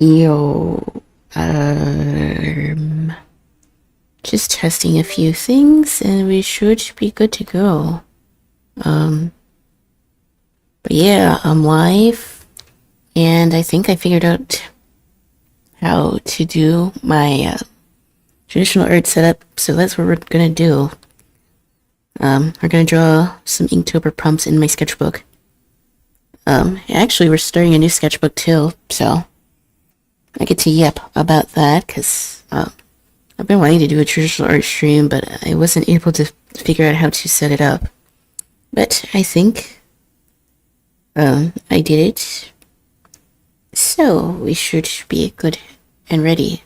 Yo, just testing a few things and we should be good to go. Um, but yeah, I'm live and I think I figured out how to do my traditional art setup, so that's what we're gonna do. We're gonna draw some Inktober prompts in my sketchbook. Actually, we're starting a new sketchbook too, so I get to yap about that because I've been wanting to do a traditional art stream, but I wasn't able to figure out how to set it up. But I think I did it. So we should be good and ready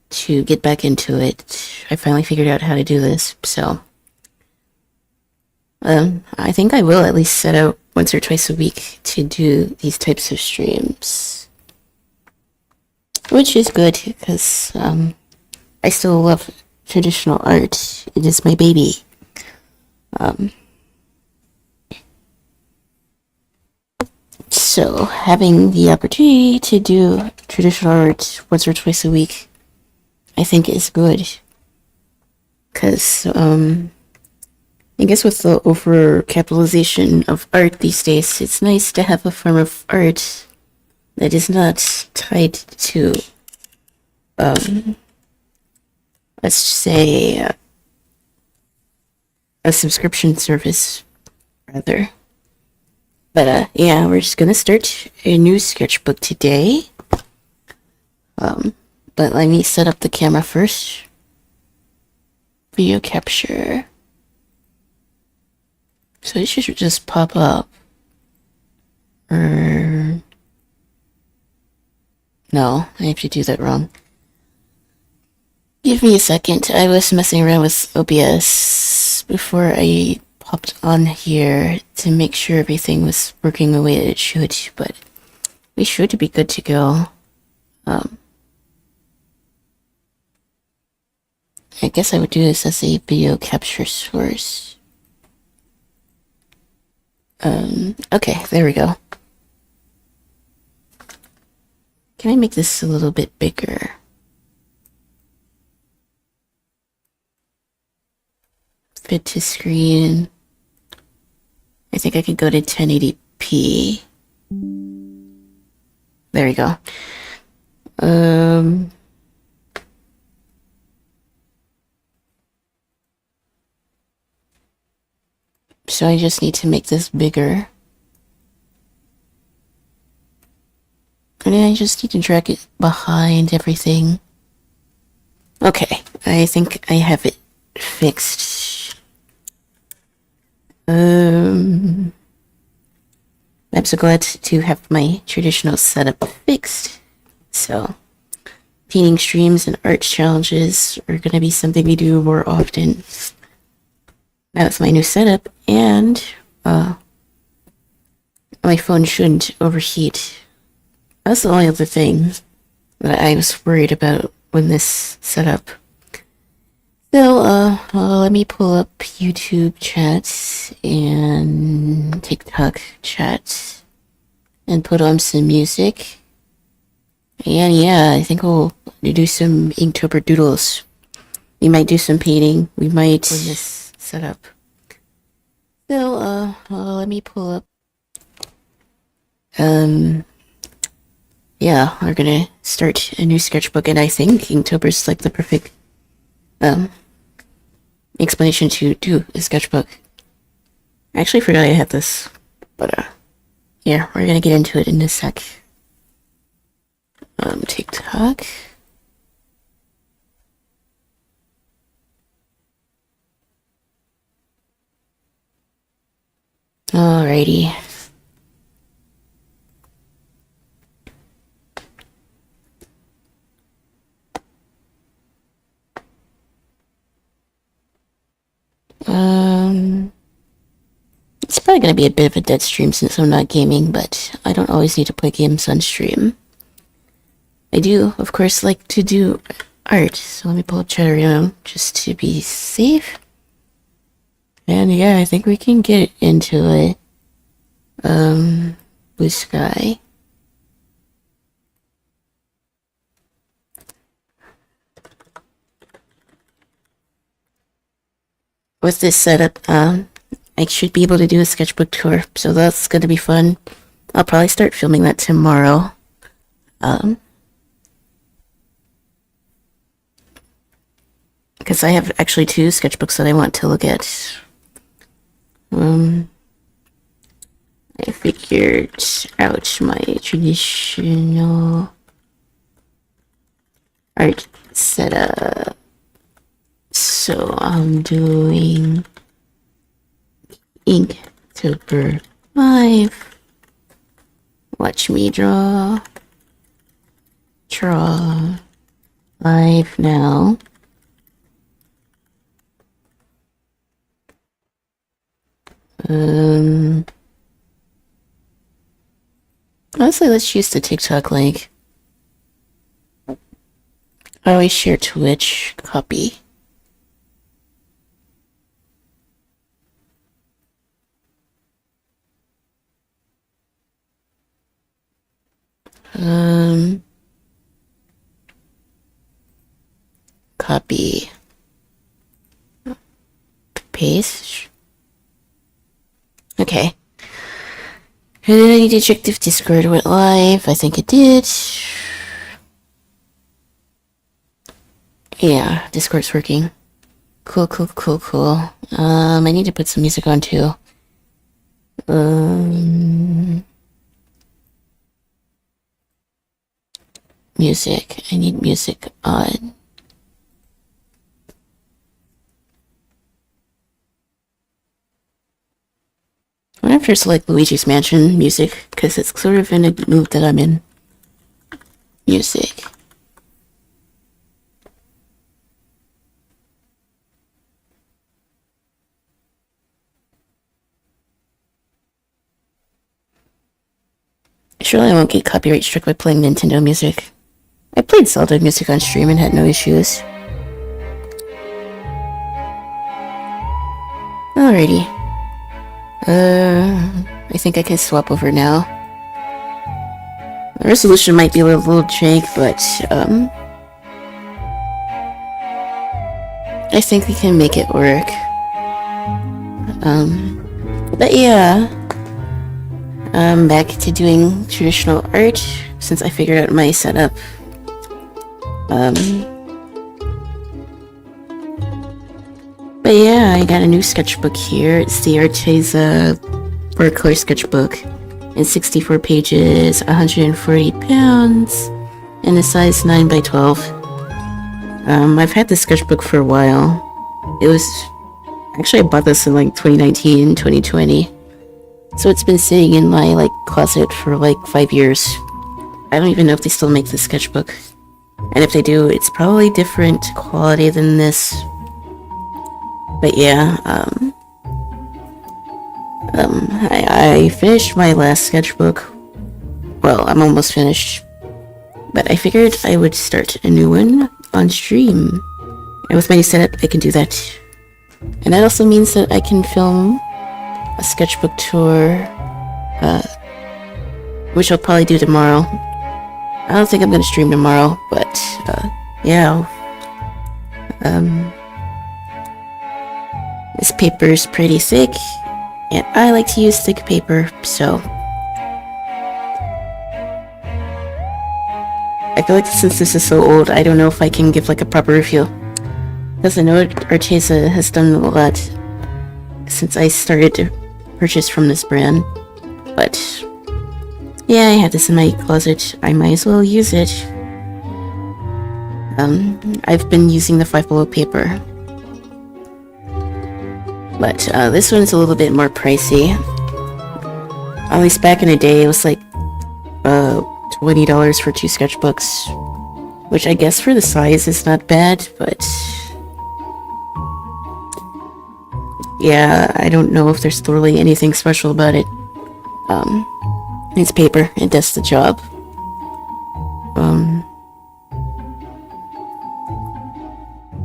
to get back into it. I finally figured out how to do this, so I think I will at least set out once or twice a week to do these types of streams. Which is good, because I still love traditional art. It is my baby. So having the opportunity to do traditional art once or twice a week, I think is good. Because, I guess with the over-capitalization of art these days, it's nice to have a form of art that is not tied to, let's say, a subscription service, rather. But, yeah, we're just gonna start a new sketchbook today. But let me set up the camera first. Video capture. So it should just pop up. No, I have to do that wrong. Give me a second. I was messing around with OBS before I popped on here to make sure everything was working the way that it should, but we should be good to go. I guess I would do this as a video capture source. Okay, there we go. Can I make this a little bit bigger? Fit to screen. I think I could go to 1080p. There we go. So I just need to make this bigger. And then I just need to drag it behind everything. Okay, I think I have it fixed. I'm so glad to have my traditional setup fixed. So, painting streams and art challenges are gonna be something we do more often. Now with my new setup, and my phone shouldn't overheat. That's the only other thing that I was worried about when this set up. So, let me pull up YouTube chats and TikTok chats and put on some music. And yeah, I think we'll do some Inktober doodles. We might do some painting. We might when this set up. So, let me pull up. Yeah, we're gonna start a new sketchbook, and I think Inktober's like the perfect, explanation to do a sketchbook. I actually forgot I had this, but, yeah, we're gonna get into it in a sec. TikTok. Alrighty. It's probably gonna be a bit of a dead stream since I'm not gaming, but I don't always need to play games on stream. I do, of course, like to do art, so let me pull up chat around just to be safe. And yeah, I think we can get into it. Blue sky. with this setup, I should be able to do a sketchbook tour, so that's gonna be fun. I'll probably start filming that tomorrow. Because I have actually 2 sketchbooks that I want to look at. I figured out my traditional art setup. So I'm doing Inktober 5. Watch me draw 5 now. Honestly, let's use the TikTok link. I always share Twitch. Copy. Copy. Paste. Okay. And then I need to check if Discord went live. I think it did. Yeah, Discord's working. Cool. I need to put some music on too. Music. I need music on. I wonder if there's like Luigi's Mansion music, because it's sort of in a mood that I'm in. Music. Surely I won't get copyright struck by playing Nintendo music. I played Zelda music on stream and had no issues. Alrighty. I think I can swap over now. The resolution might be a little jank, but, I think we can make it work. But yeah. I'm back to doing traditional art, since I figured out my setup. But yeah, I got a new sketchbook here. It's the Arteza 4-color sketchbook in 64 pages, 140 pounds, and a size 9 by 12. I've had this sketchbook for a while. Actually, I bought this in like 2019, 2020. So it's been sitting in my like closet for like 5 years. I don't even know if they still make this sketchbook. And if they do, it's probably different quality than this. But yeah, I finished my last sketchbook. Well, I'm almost finished. But I figured I would start a new one on stream. And with my new setup, I can do that. And that also means that I can film a sketchbook tour, which I'll probably do tomorrow. I don't think I'm gonna stream tomorrow, but, yeah. This paper is pretty thick, and I like to use thick paper, so I feel like since this is so old, I don't know if I can give like a proper review. Because I know Arteza has done a lot since I started to purchase from this brand. But yeah, I have this in my closet. I might as well use it. I've been using the 5 Below paper. But this one's a little bit more pricey. At least back in the day, it was like $20 for 2 sketchbooks, which I guess for the size is not bad, but yeah, I don't know if there's totally anything special about it. It's paper, it does the job.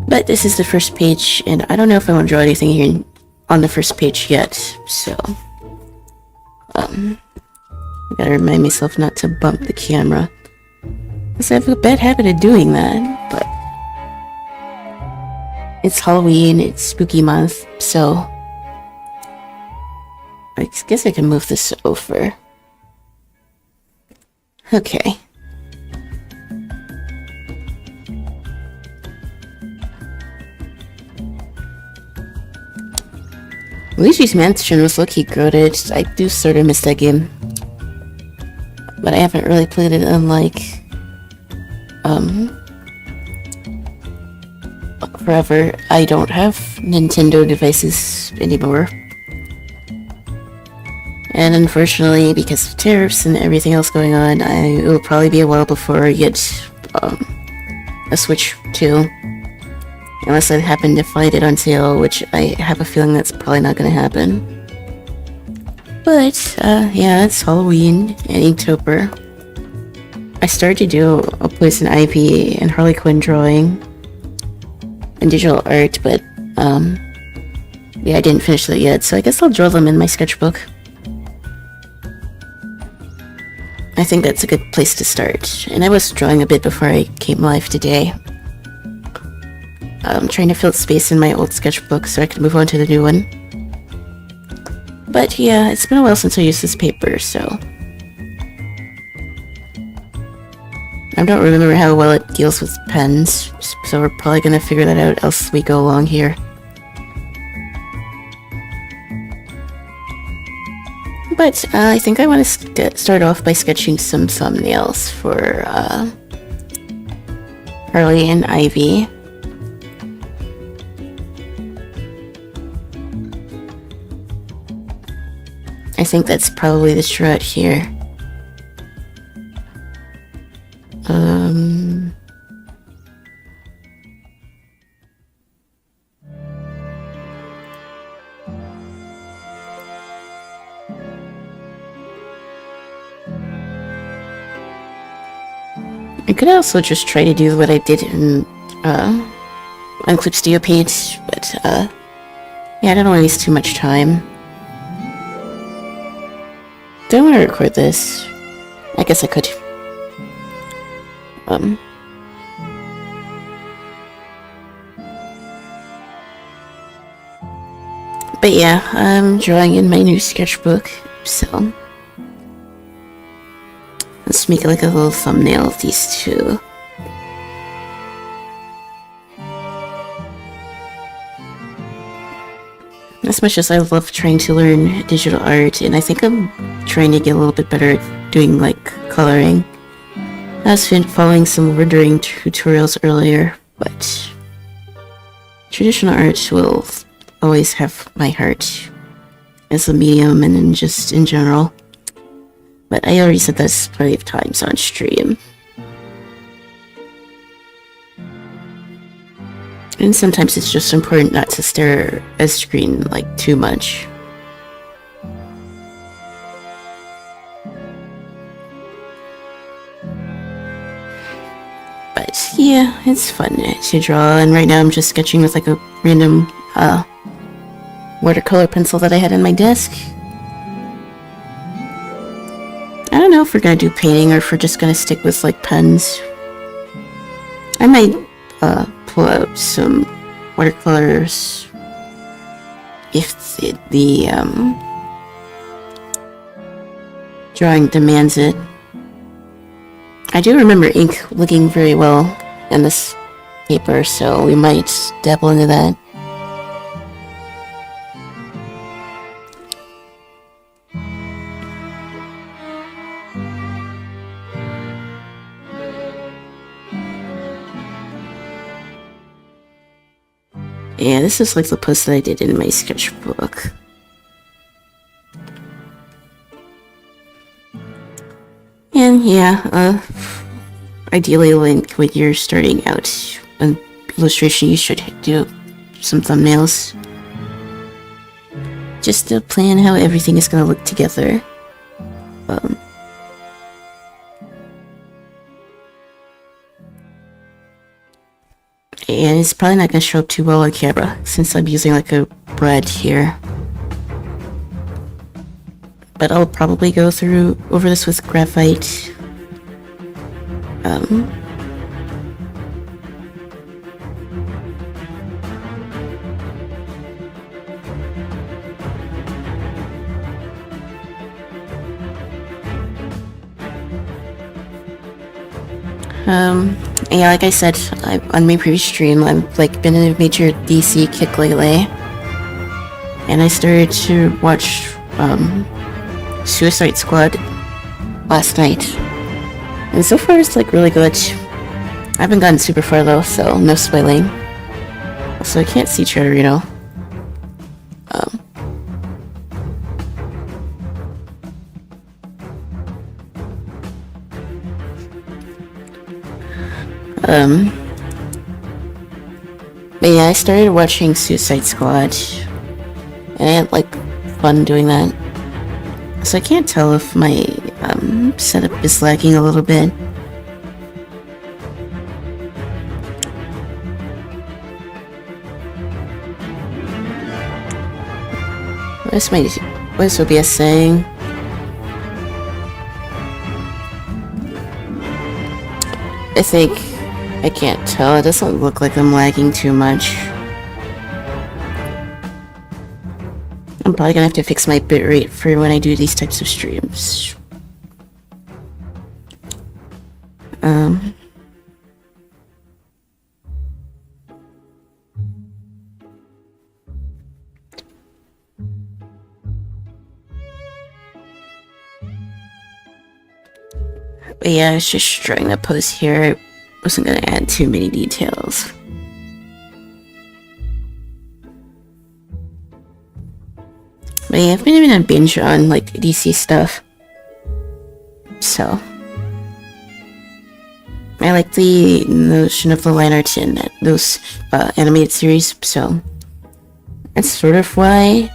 But this is the first page, and I don't know if I want to draw anything here on the first page yet, so I gotta remind myself not to bump the camera, because I have a bad habit of doing that. But It's Halloween, it's spooky month, so I guess I can move this over. Okay. Luigi's Mansion was low-key goated. I do sort of miss that game. But I haven't really played it unlike, forever. I don't have Nintendo devices anymore. And unfortunately, because of tariffs and everything else going on, it will probably be a while before I get, a Switch 2. Unless I happen to find it on sale, which I have a feeling that's probably not gonna happen. But, yeah, it's Halloween and Inktober. I started to do a Poison Ivy and Harley Quinn drawing and digital art, but, yeah, I didn't finish that yet, so I guess I'll draw them in my sketchbook. I think that's a good place to start, and I was drawing a bit before I came live today. I'm trying to fill space in my old sketchbook so I can move on to the new one. But yeah, it's been a while since I used this paper, so I don't remember how well it deals with pens, so we're probably gonna figure that out as we go along here. But I think I want to start off by sketching some thumbnails for Harley and Ivy. I think that's probably this right here. I could also just try to do what I did in Unclip Studio Paint, but yeah, I don't want to waste too much time. Do I want to record this? I guess I could. But yeah, I'm drawing in my new sketchbook, so let's make like a little thumbnail of these two. As much as I love trying to learn digital art, and I think I'm trying to get a little bit better at doing like coloring. I was following some rendering tutorials earlier, but traditional art will always have my heart as a medium and then just in general. But I already said this plenty of times on stream. And sometimes it's just important not to stare at a screen like too much. But yeah, it's fun to draw, and right now I'm just sketching with like a random watercolor pencil that I had on my desk. I don't know if we're gonna do painting or if we're just gonna stick with like pens. I might pull out some watercolors if the drawing demands it. I do remember ink looking very well in this paper, so we might dabble into that. Yeah, this is like the post that I did in my sketchbook. And yeah, ideally when you're starting out an illustration, you should do some thumbnails. Just to plan how everything is gonna look together. And it's probably not gonna show up too well on camera since I'm using like a bread here. But I'll probably go over this with graphite. Um, yeah, like I said, on my previous stream, I've like been in a major DC kick lately, and I started to watch Suicide Squad last night, and so far it's like really good. I haven't gotten super far though, so no spoiling. So I can't see Cheddarino. But yeah, I started watching Suicide Squad, and I had like fun doing that. So I can't tell if my setup is lagging a little bit. What is OBS saying? I think I can't tell. It doesn't look like I'm lagging too much. I'm probably gonna have to fix my bitrate for when I do these types of streams. But yeah, I was just trying to post here. I wasn't gonna add too many details. But yeah, I've been even a binge on like DC stuff. So I like the notion of the line art in those animated series, so that's sort of why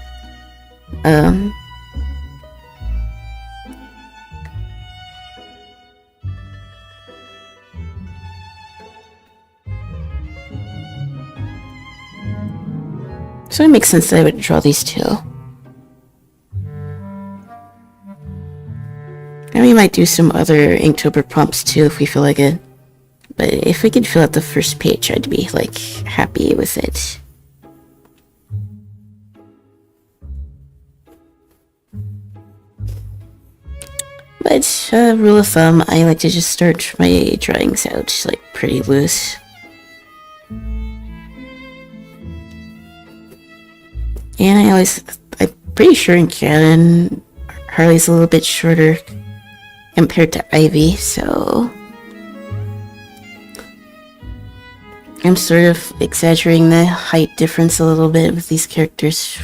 so it makes sense that I would draw these two. And we might do some other Inktober prompts too if we feel like it. But if we could fill out the first page, I'd be like happy with it. But rule of thumb, I like to just start my drawings out like pretty loose. And I'm pretty sure in canon, Harley's a little bit shorter compared to Ivy, so I'm sort of exaggerating the height difference a little bit with these characters.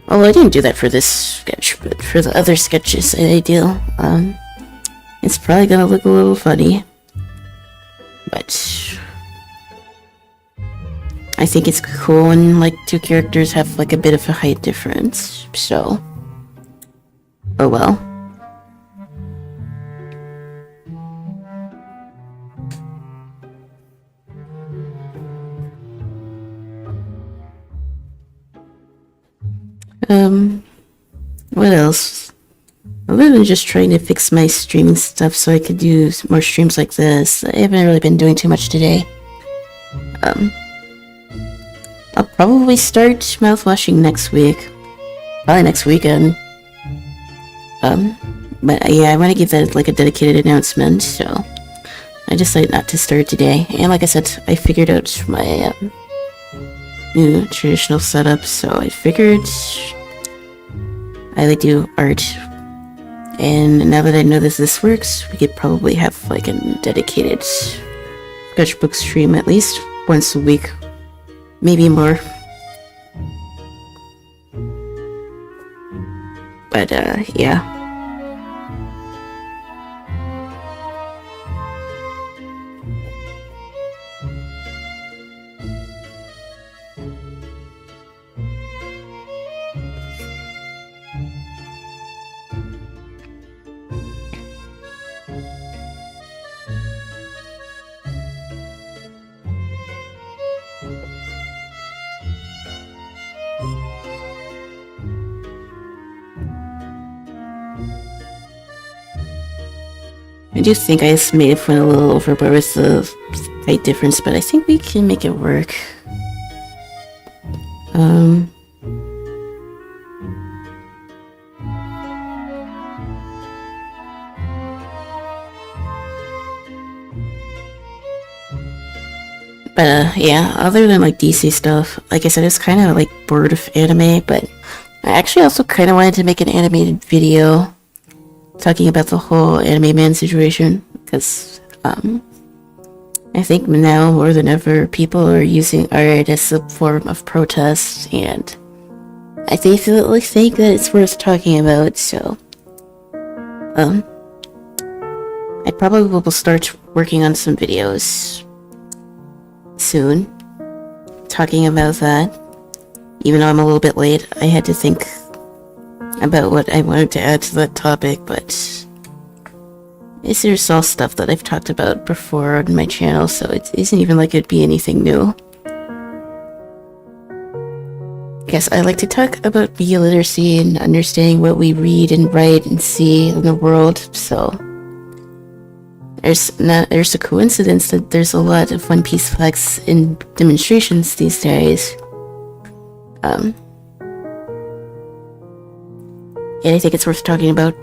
Well, I didn't do that for this sketch, but for the other sketches I do, it's probably gonna look a little funny. But I think it's cool when like two characters have like a bit of a height difference, so oh well. What else? Other than just trying to fix my streaming stuff so I could do more streams like this, I haven't really been doing too much today. I'll probably start mouthwashing next week. Probably next weekend. But yeah, I want to give that like a dedicated announcement, so I decided not to start today. And like I said, I figured out my new traditional setup, so I figured I would do art. And now that I know this works, we could probably have like a dedicated sketchbook stream at least once a week. Maybe more. But yeah. I do think I just made it went a little overboard with the height difference, but I think we can make it work. But yeah, other than like DC stuff, like I said, it's kind of like bored of anime, but I actually also kind of wanted to make an animated video talking about the whole anime man situation, because I think now more than ever people are using art as a form of protest, and I definitely think that it's worth talking about. So I probably will start working on some videos soon talking about that. Even though I'm a little bit late, I had to think about what I wanted to add to that topic, but there's all stuff that I've talked about before on my channel, so it isn't even like it'd be anything new. Yes, I like to talk about media literacy and understanding what we read and write and see in the world, so there's a coincidence that there's a lot of One Piece flags in demonstrations these days. And I think it's worth talking about,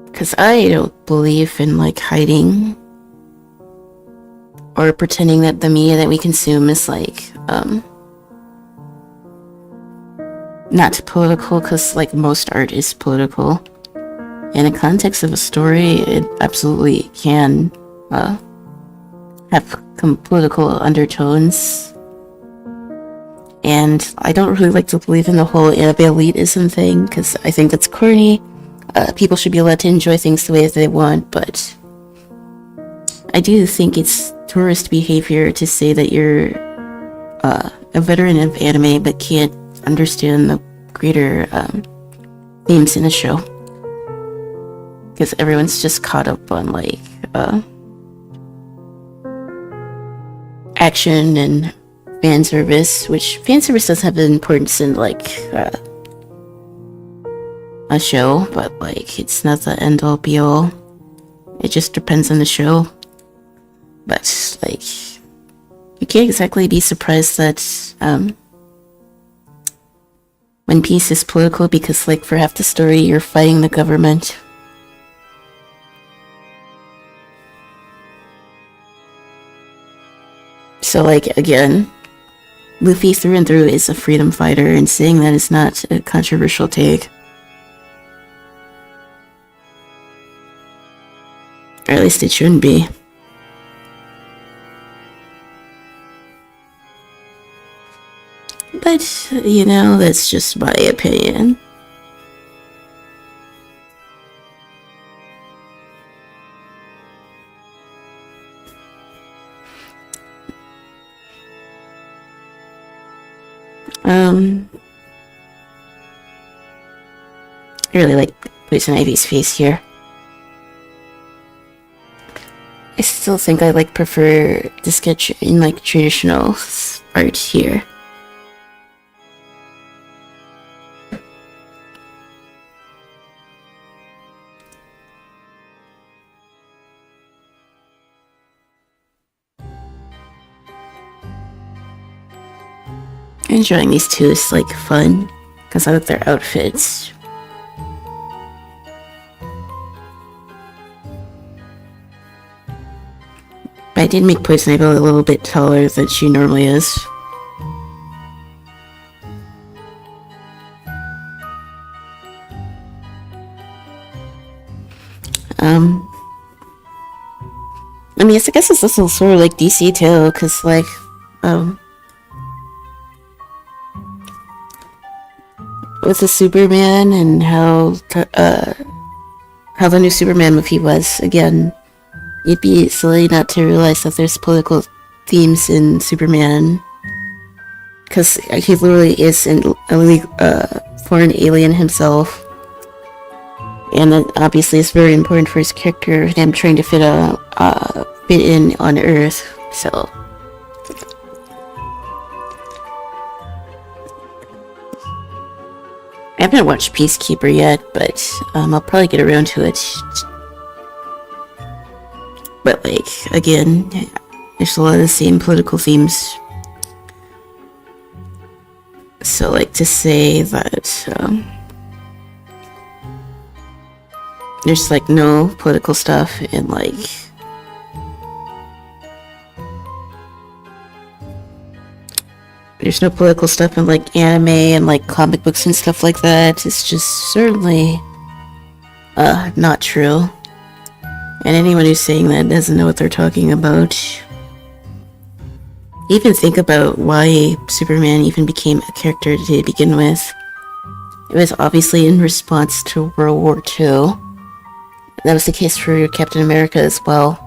because I don't believe in like hiding or pretending that the media that we consume is like not political, because like most art is political. In the context of a story, it absolutely can have political undertones. And I don't really like to believe in the whole elitism thing, because I think that's corny. People should be allowed to enjoy things the way that they want, but I do think it's tourist behavior to say that you're a veteran of anime but can't understand the greater themes in a show. Because everyone's just caught up on like action and fan service, which fan service does have an importance in like a show, but like it's not the end all be all. It just depends on the show. But like you can't exactly be surprised that One Piece is political, because like for half the story you're fighting the government. So like again, Luffy through and through is a freedom fighter, and saying that is not a controversial take. Or at least it shouldn't be. But, you know, that's just my opinion. I really like Poison Ivy's face here. I still think I like prefer the sketch in like traditional art here. Enjoying these two is like fun because I like their outfits. But I did make Poison Ivy a little bit taller than she normally is. I mean, I guess it's also sort of like DC too, because like, with the Superman and how the new Superman movie was, again, it'd be silly not to realize that there's political themes in Superman, because he literally is a foreign alien himself, and that obviously is very important for his character, him trying to fit in on Earth. So I haven't watched Peacekeeper yet, but I'll probably get around to it. But like, again, there's a lot of the same political themes. So like to say that there's like no political stuff in like There's no political stuff in like anime and like comic books and stuff like that. It's just certainly not true. And anyone who's saying that doesn't know what they're talking about. Even think about why Superman even became a character to begin with. It was obviously in response to World War II. That was the case for Captain America as well.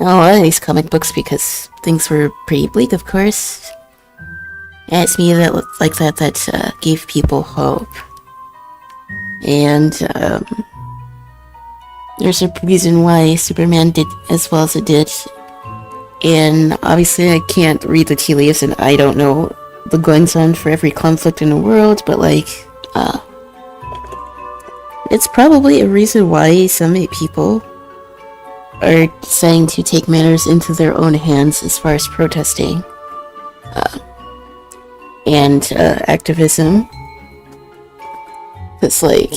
And a lot of these comic books, because things were pretty bleak, of course. And it's me that like that gave people hope. And there's a reason why Superman did as well as it did. And obviously I can't read the tea leaves and I don't know the goings on for every conflict in the world, but like, it's probably a reason why some people are saying to take matters into their own hands as far as protesting and activism. It's like,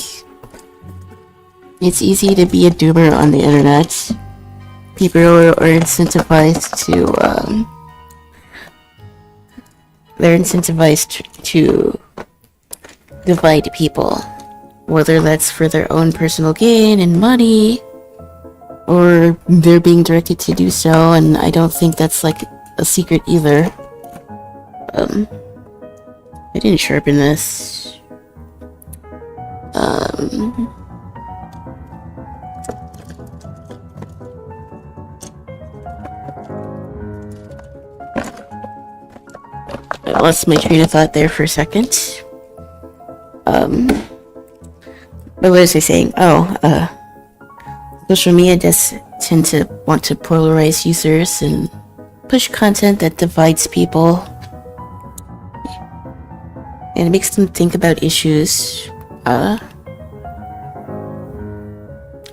it's easy to be a doomer on the internet. People are incentivized to, they're incentivized to divide people, whether that's for their own personal gain and money, or they're being directed to do so, and I don't think that's like a secret either. I didn't sharpen this. I lost my train of thought there for a second. But what was I saying? Social media does tend to want to polarize users and push content that divides people. And it makes them think about issues, or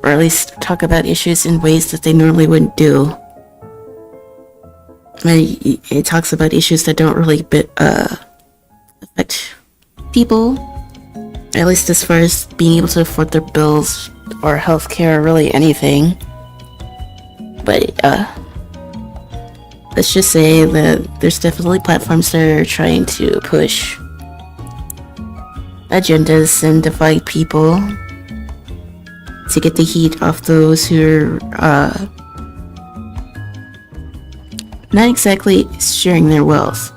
at least talk about issues in ways that they normally wouldn't do. It talks about issues that don't really affect people, at least as far as being able to afford their bills or healthcare or really anything. But let's just say that there's definitely platforms that are trying to push agendas and divide people to get the heat off those who are not exactly sharing their wealth.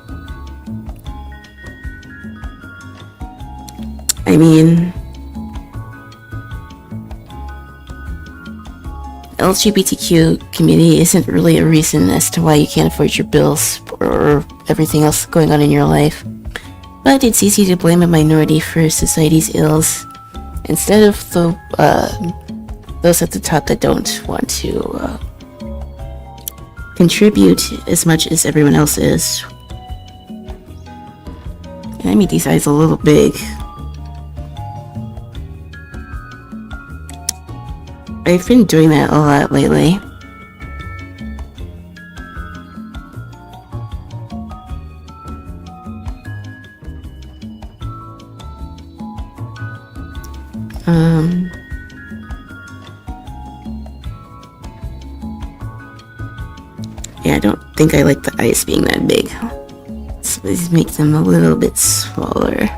I mean, LGBTQ community isn't really a reason as to why you can't afford your bills or everything else going on in your life. But it's easy to blame a minority for society's ills instead of those at the top that don't want to contribute as much as everyone else is. And I made these eyes a little big. I've been doing that a lot lately. Yeah, I don't think I like the eyes being that big. So let's make them a little bit smaller.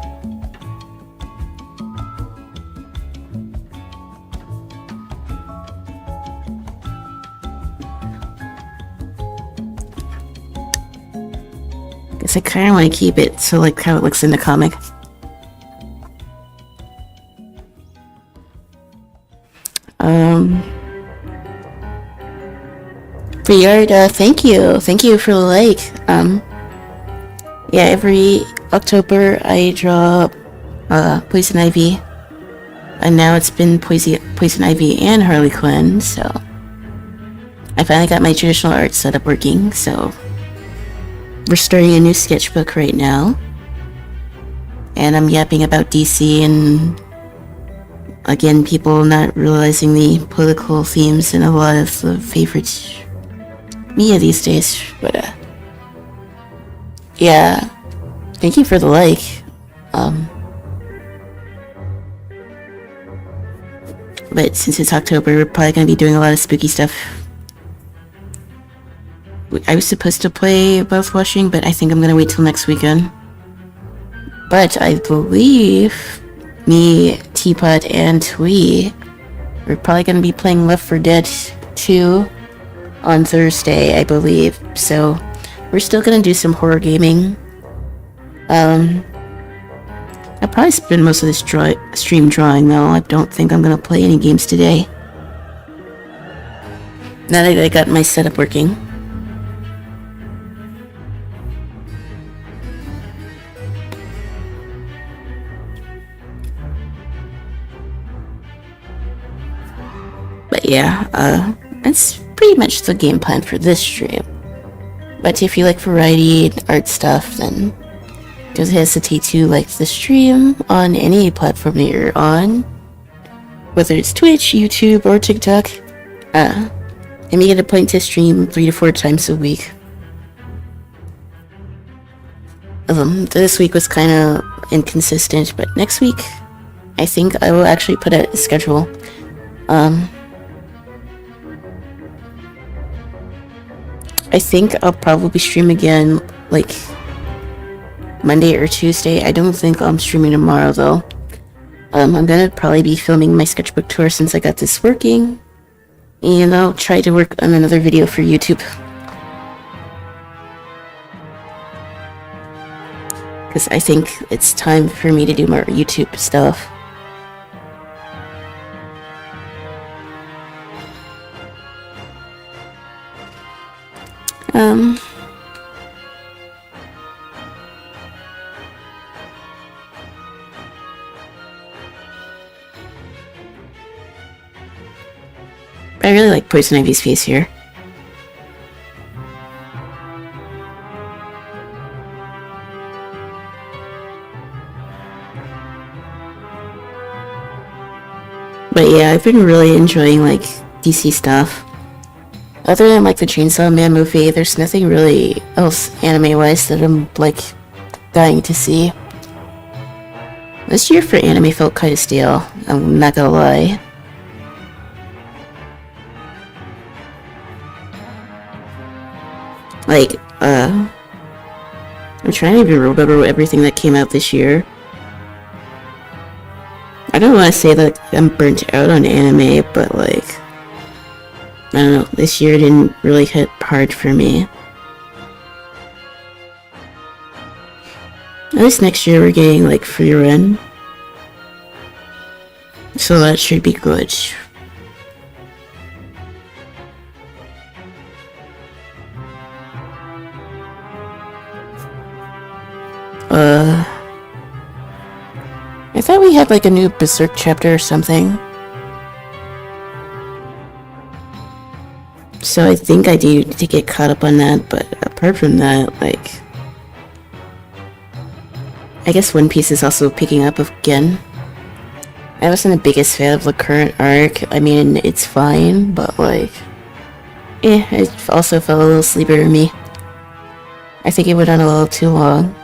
Guess I kind of want to keep it so like how it looks in the comic. Friard, thank you for the like. Yeah, every October I draw Poison Ivy, and now it's been Poison Ivy and Harley Quinn, so I finally got my traditional art setup working, so we're starting a new sketchbook right now, and I'm yapping about DC and again, people not realizing the political themes in a lot of the favorite media these days, but yeah, thank you for the like. But since it's October, we're probably going to be doing a lot of spooky stuff. I was supposed to play Both Washing, but I think I'm going to wait till next weekend. But I believe me, Teapot, and Twee are probably going to be playing Left 4 Dead 2 on Thursday, I believe. So we're still going to do some horror gaming. I'll probably spend most of this stream drawing, though. I don't think I'm going to play any games today. Now that I got my setup working. But yeah, that's pretty much the game plan for this stream. But if you like variety and art stuff, then don't hesitate to like the stream on any platform that you're on. Whether it's Twitch, YouTube, or TikTok. And we get a point to stream 3 to 4 times a week. This week was kind of inconsistent, but next week, I think I will actually put out a schedule. I think I'll probably stream again, like, Monday or Tuesday. I don't think I'm streaming tomorrow, though. I'm gonna probably be filming my sketchbook tour since I got this working. And I'll try to work on another video for YouTube. Because I think it's time for me to do more YouTube stuff. I really like Poison Ivy's face here. But yeah, I've been really enjoying like DC stuff. Other than like the Chainsaw Man movie, there's nothing really else anime-wise that I'm like dying to see. This year for anime felt kind of stale, I'm not gonna lie. Like, I'm trying to even remember everything that came out this year. I don't want to say that I'm burnt out on anime, but like, I don't know, this year didn't really hit hard for me. At least next year we're getting like free run. So that should be good. I thought we had like a new Berserk chapter or something. So I think I need to get caught up on that, but apart from that, like, I guess One Piece is also picking up again. I wasn't the biggest fan of the current arc. I mean, it's fine, but like, it also felt a little sleepy to me. I think it went on a little too long.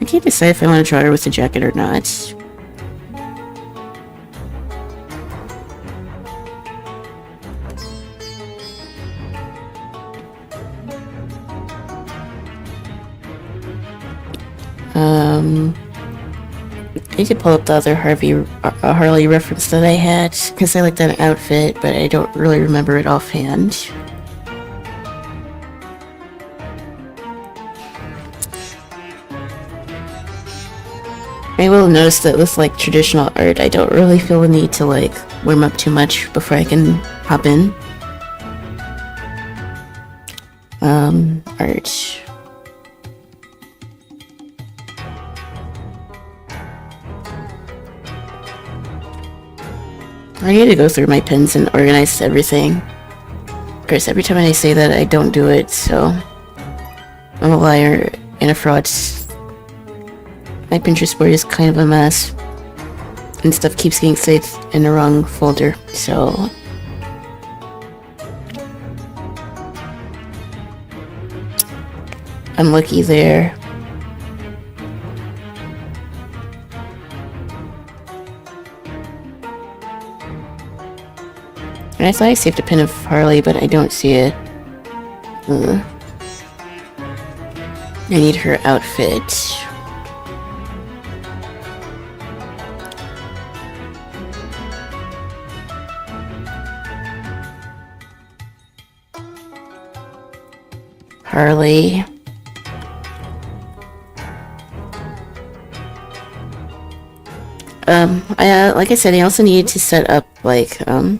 I can't decide if I want to draw her with the jacket or not. I need to pull up the other Harley reference that I had, because I like that outfit, but I don't really remember it offhand. I will notice that with like traditional art, I don't really feel the need to like warm up too much before I can hop in. Art. I need to go through my pens and organize everything. Of course, every time I say that, I don't do it, so I'm a liar and a fraud. My Pinterest board is kind of a mess, and stuff keeps getting saved in the wrong folder, so... unlucky there. And I thought I saved a pin of Harley, but I don't see it. I need her outfit. Harley. Like I said, I also needed to set up, like, I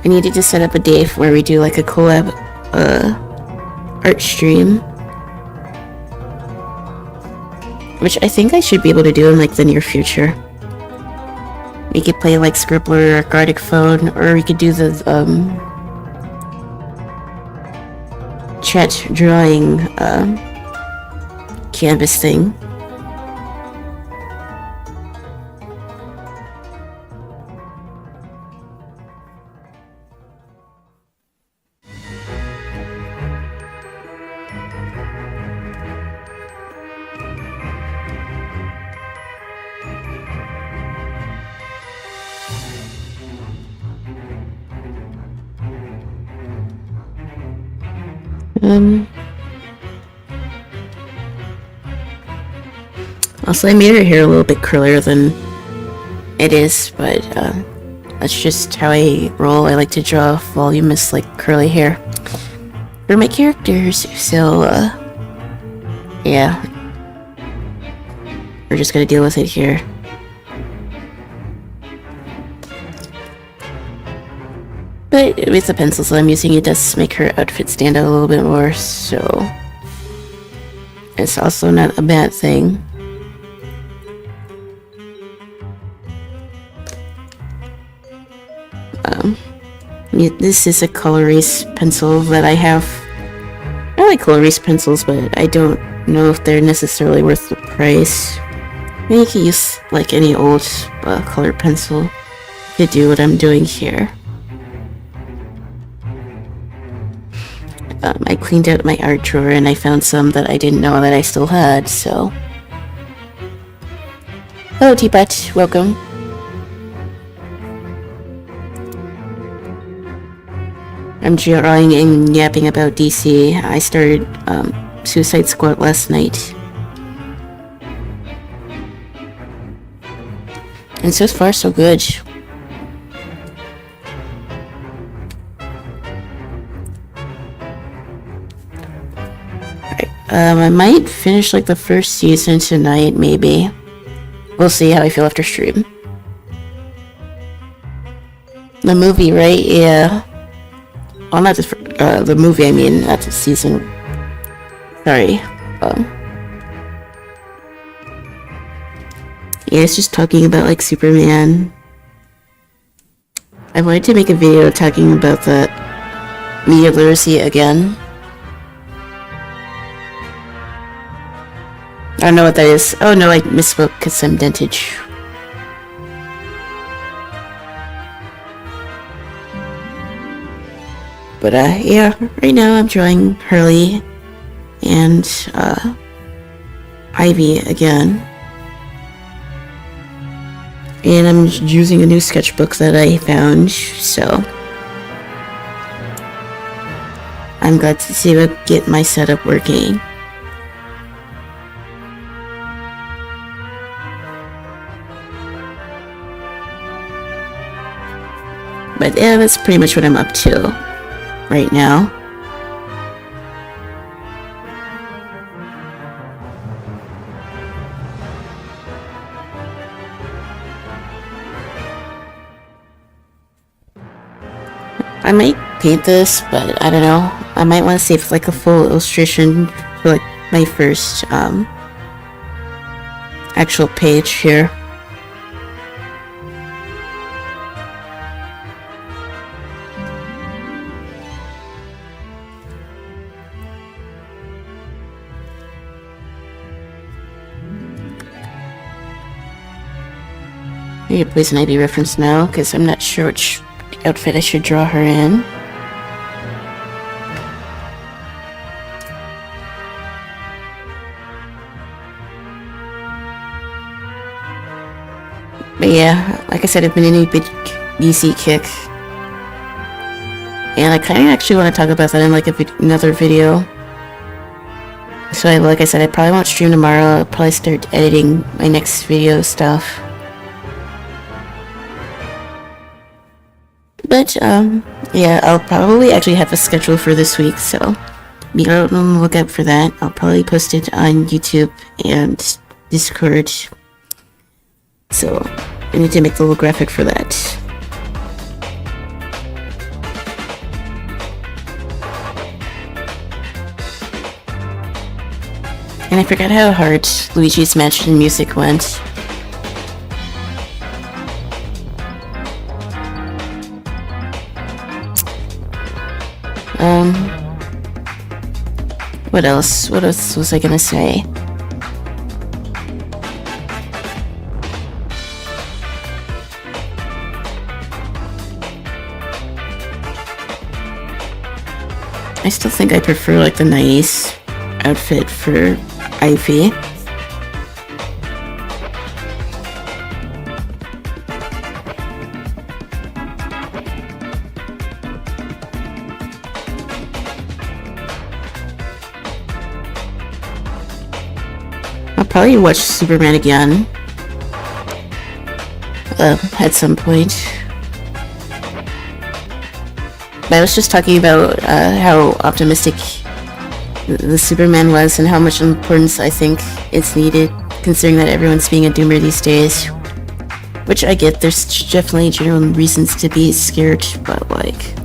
needed to set up a day where we do, like, a collab, art stream. Which I think I should be able to do in, like, the near future. We could play, like, Scribbler or Gartic Phone, or we could do the, chat drawing, canvas thing. Also, I made her hair a little bit curlier than it is, but that's just how I roll. I like to draw voluminous, like, curly hair for my characters, so yeah. We're just gonna deal with it here. But with the pencils that I'm using, it does make her outfit stand out a little bit more, so it's also not a bad thing. This is a color erase pencil that I have. I like color erase pencils, but I don't know if they're necessarily worth the price. Maybe you can use, like, any old color pencil to do what I'm doing here. I cleaned out my art drawer and I found some that I didn't know that I still had, so... Hello, Teapot. Welcome. I'm drawing and yapping about DC. I started Suicide Squad last night. And so far, so good. I might finish, like, the first season tonight, maybe. We'll see how I feel after stream. The movie, right? Yeah. Oh, not the movie, I mean, not the season. Sorry. Yeah, it's just talking about, like, Superman. I wanted to make a video talking about the media literacy again. I don't know what that is. Oh no, I misspoke because I'm dentage. But yeah, right now I'm drawing Hurley and Ivy again. And I'm using a new sketchbook that I found, so I'm glad to see what get my setup working. But yeah, that's pretty much what I'm up to right now. I might paint this, but I don't know. I might want to save, like, a full illustration for, like, my first actual page here. Maybe a Poison Ivy reference now, because I'm not sure which outfit I should draw her in. But yeah, like I said, I've been in a big DC kick. And I kind of actually want to talk about that in like another video. So like I said, I probably won't stream tomorrow. I'll probably start editing my next video stuff. But yeah, I'll probably actually have a schedule for this week, so be on the lookout for that. I'll probably post it on YouTube and Discord. So I need to make the little graphic for that. And I forgot how hard Luigi's Mansion music went. What else? What else was I gonna say? I still think I prefer like the 90s outfit for Ivy. I'll probably watch Superman again at some point. But I was just talking about how optimistic the Superman was and how much importance I think it's needed, considering that everyone's being a doomer these days. Which I get, there's definitely genuine reasons to be scared, but like,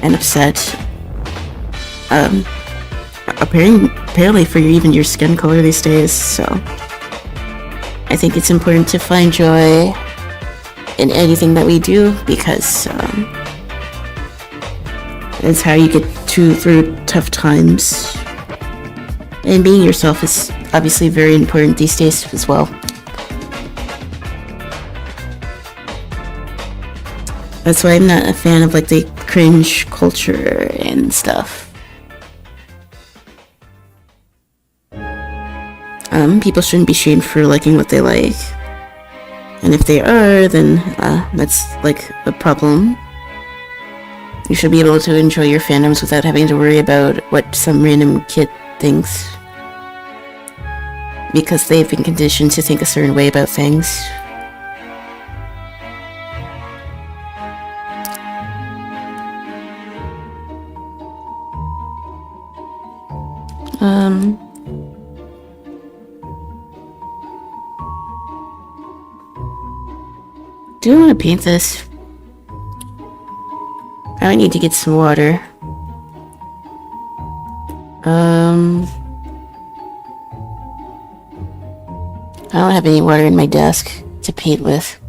and upset. Apparently for even your skin color these days, so I think it's important to find joy in anything that we do, because it's how you get through tough times. And being yourself is obviously very important these days as well. That's why I'm not a fan of like the cringe culture and stuff. People shouldn't be shamed for liking what they like. And if they are, then that's like a problem. You should be able to enjoy your fandoms without having to worry about what some random kid thinks. Because they've been conditioned to think a certain way about things. Do I want to paint this? I need to get some water. I don't have any water in my desk to paint with.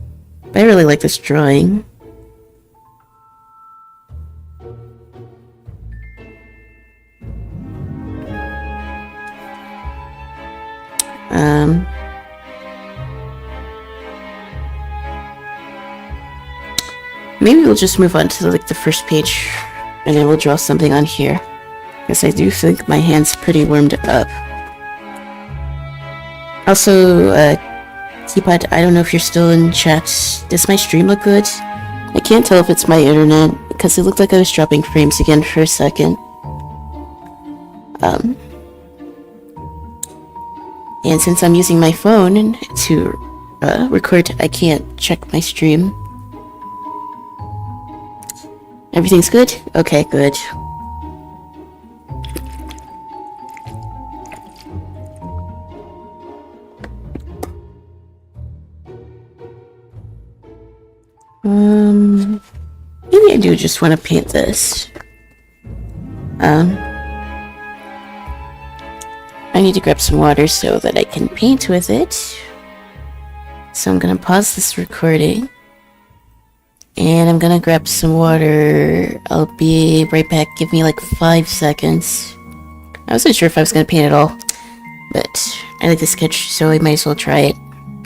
But I really like this drawing. Maybe we'll just move on to like the first page, and then we'll draw something on here. Because I do think my hand's pretty warmed up. Also, Teapot, I don't know if you're still in chat. Does my stream look good? I can't tell if it's my internet, because it looked like I was dropping frames again for a second. And since I'm using my phone to record, I can't check my stream. Everything's good? Okay, good. Maybe I do just want to paint this. I need to grab some water so that I can paint with it. So I'm gonna pause this recording. And I'm gonna grab some water. I'll be right back. Give me like 5 seconds. I wasn't sure if I was gonna paint at all, but I like the sketch, so I might as well try it.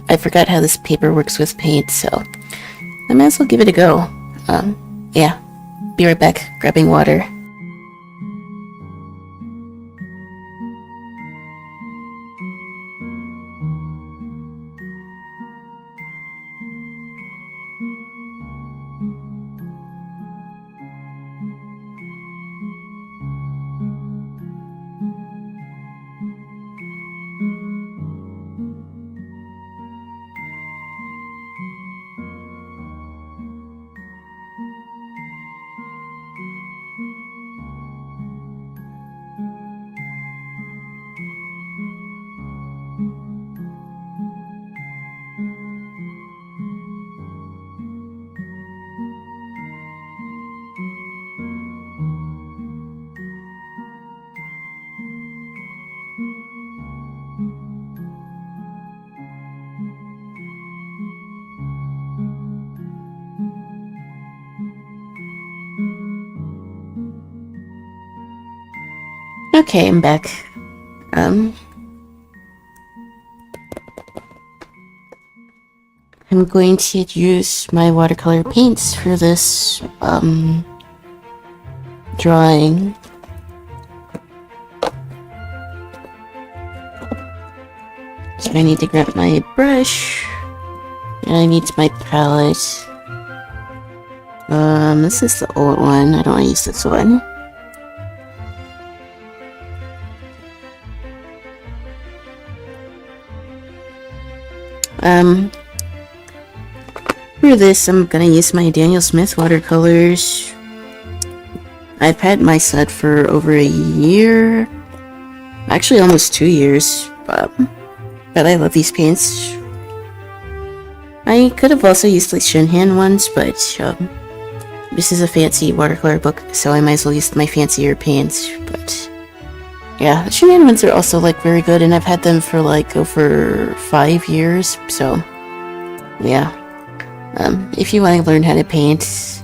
I forgot how this paper works with paint, so I might as well give it a go. Yeah. Be right back, grabbing water. Okay, I'm back. I'm going to use my watercolor paints for this, drawing. So I need to grab my brush, and I need my palette. This is the old one. I don't want to use this one. For this, I'm gonna use my Daniel Smith watercolors. I've had my set for over a year. Actually, almost 2 years. But I love these paints. I could have also used the Shinhan ones, but this is a fancy watercolor book, so I might as well use my fancier paints. But yeah, the Shinhan ones are also like very good, and I've had them for like over 5 years. So yeah, if you want to learn how to paint,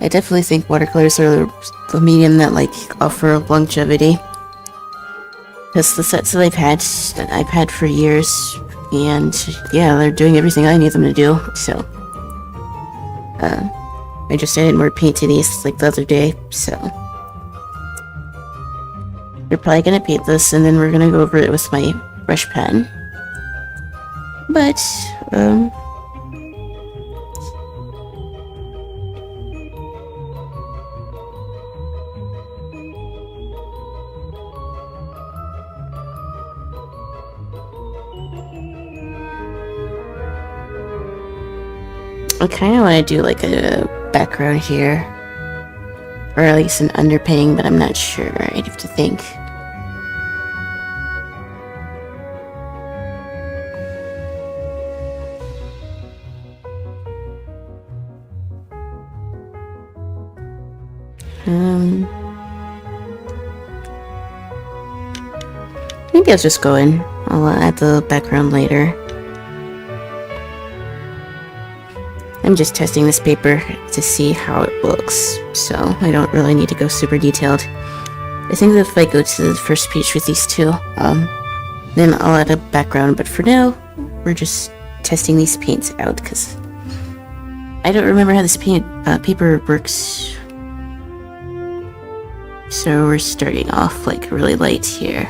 I definitely think watercolors are the medium that like offer longevity. Because the sets that I've had for years, and yeah, they're doing everything I need them to do, so I just added more paint to these like the other day, so we're probably gonna paint this and then we're gonna go over it with my brush pen. But I kind of want to do like a background here, or at least an underpainting, but I'm not sure. I'd have to think. Maybe I'll just go in. I'll add the background later. I'm just testing this paper to see how it looks, so I don't really need to go super detailed. I think that if I go to the first page with these two, then I'll add a background, but for now, we're just testing these paints out, because I don't remember how this paper works. So we're starting off like really light here.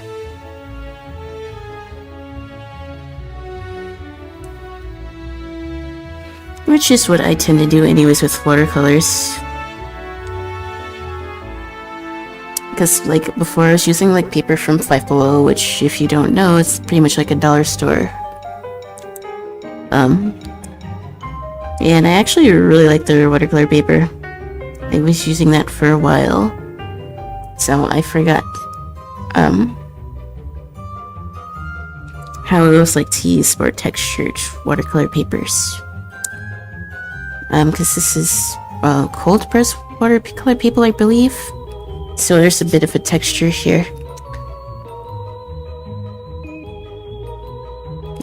Which is what I tend to do anyways with watercolors. Because like before I was using like paper from Five Below, which if you don't know, it's pretty much like a dollar store. And I actually really like their watercolor paper. I was using that for a while. So I forgot how it was like to use more textured watercolor papers. Because this is cold press watercolor paper, I believe. So there's a bit of a texture here.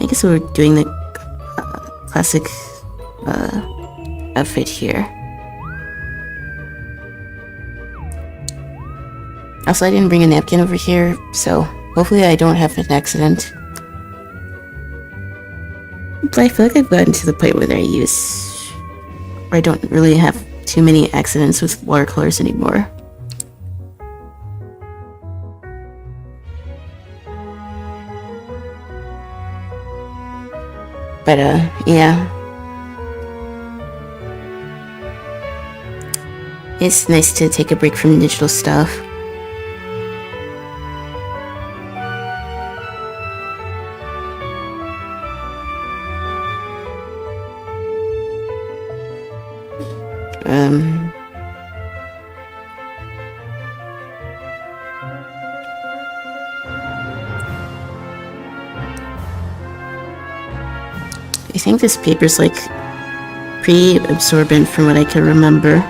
I guess we're doing the classic outfit here. Also, I didn't bring a napkin over here, so hopefully I don't have an accident. But I feel like I've gotten to the point where I don't really have too many accidents with watercolors anymore. But yeah. It's nice to take a break from digital stuff. I think this paper's like pretty absorbent from what I can remember.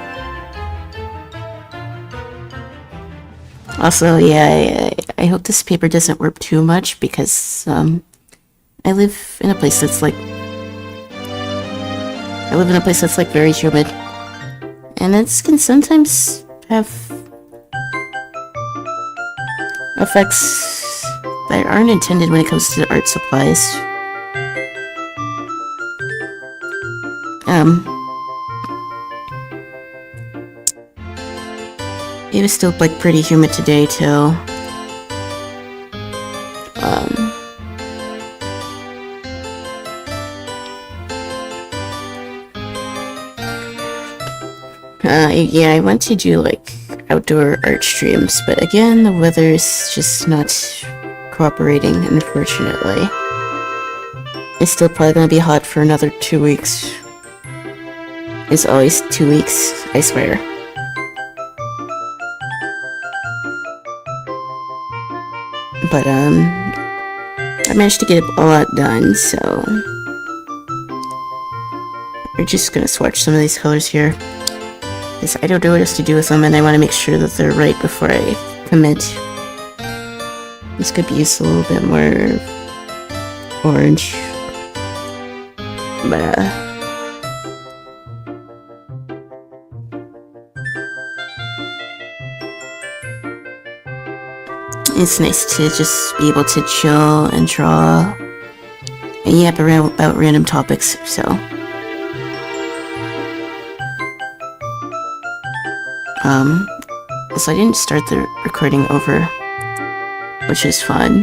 Also, yeah, I hope this paper doesn't warp too much because I live in a place that's like very humid, and it can sometimes have effects that aren't intended when it comes to art supplies. It was still like pretty humid today too. Yeah, I want to do like outdoor art streams, but again, the weather is just not cooperating, unfortunately. It's still probably gonna be hot for another 2 weeks. It's always 2 weeks, I swear. But, I managed to get a lot done, so we're just gonna swatch some of these colors here. Because I don't know what else to do with them, and I want to make sure that they're right before I commit. This could be used a little bit more orange. But, it's nice to just be able to chill and draw and yap around about random topics, so. So I didn't start the recording over, which is fun.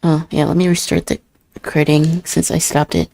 Oh, yeah, let me restart the recording since I stopped it.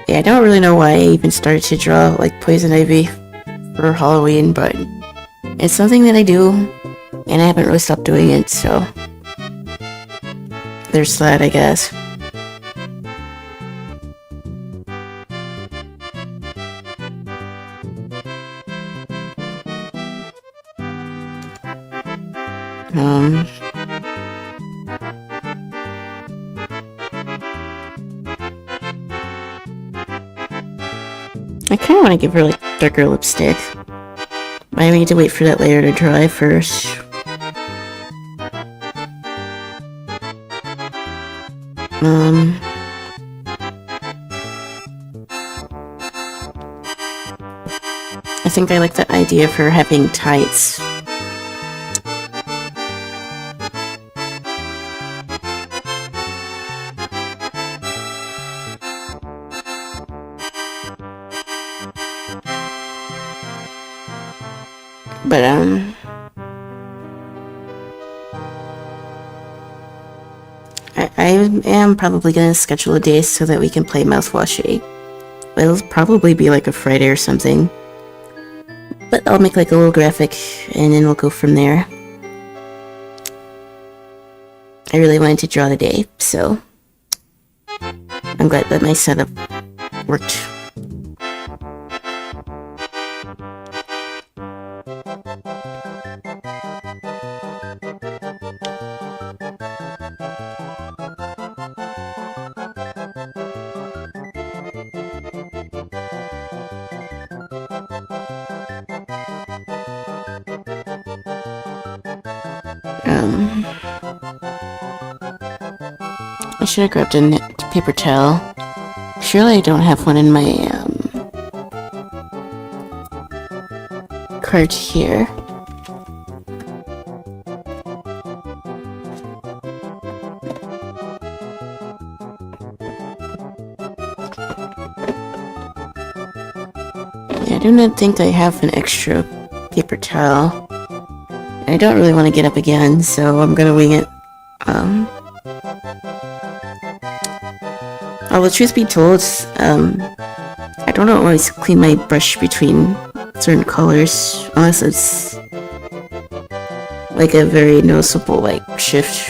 Yeah, I don't really know why I even started to draw like poison ivy for Halloween, but it's something that I do, and I haven't really stopped doing it, so there's that, I guess. I kind of want to give her like darker lipstick. I need to wait for that layer to dry first. I think I like the idea of her having tights. But, I am probably gonna schedule a day so that we can play mouthwashy. It'll probably be like a Friday or something. But I'll make like a little graphic and then we'll go from there. I really wanted to draw today, so I'm glad that my setup worked. I should have grabbed a paper towel. Surely I don't have one in my, cart here. Yeah, I do not think I have an extra paper towel. I don't really want to get up again, so I'm gonna wing it. Although truth be told, I don't always clean my brush between certain colors, unless it's like a very noticeable like shift.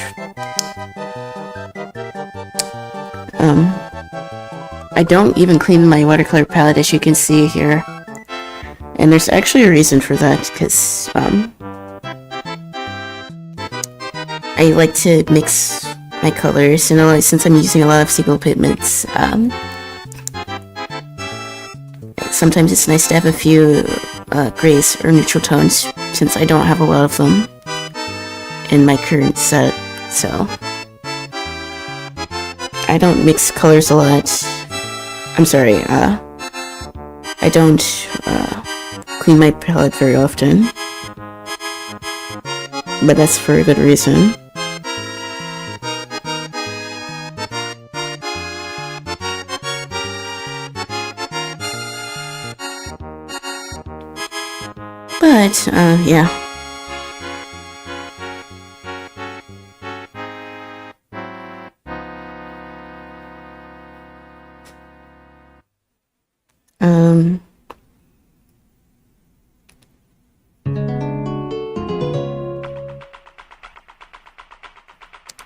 I don't even clean my watercolor palette, as you can see here, and there's actually a reason for that, because I like to mix my colors, and since I'm using a lot of single pigments, sometimes it's nice to have a few grays or neutral tones, since I don't have a lot of them in my current set, so I don't mix colors a lot. I'm sorry, I don't clean my palette very often, but that's for a good reason. But, yeah.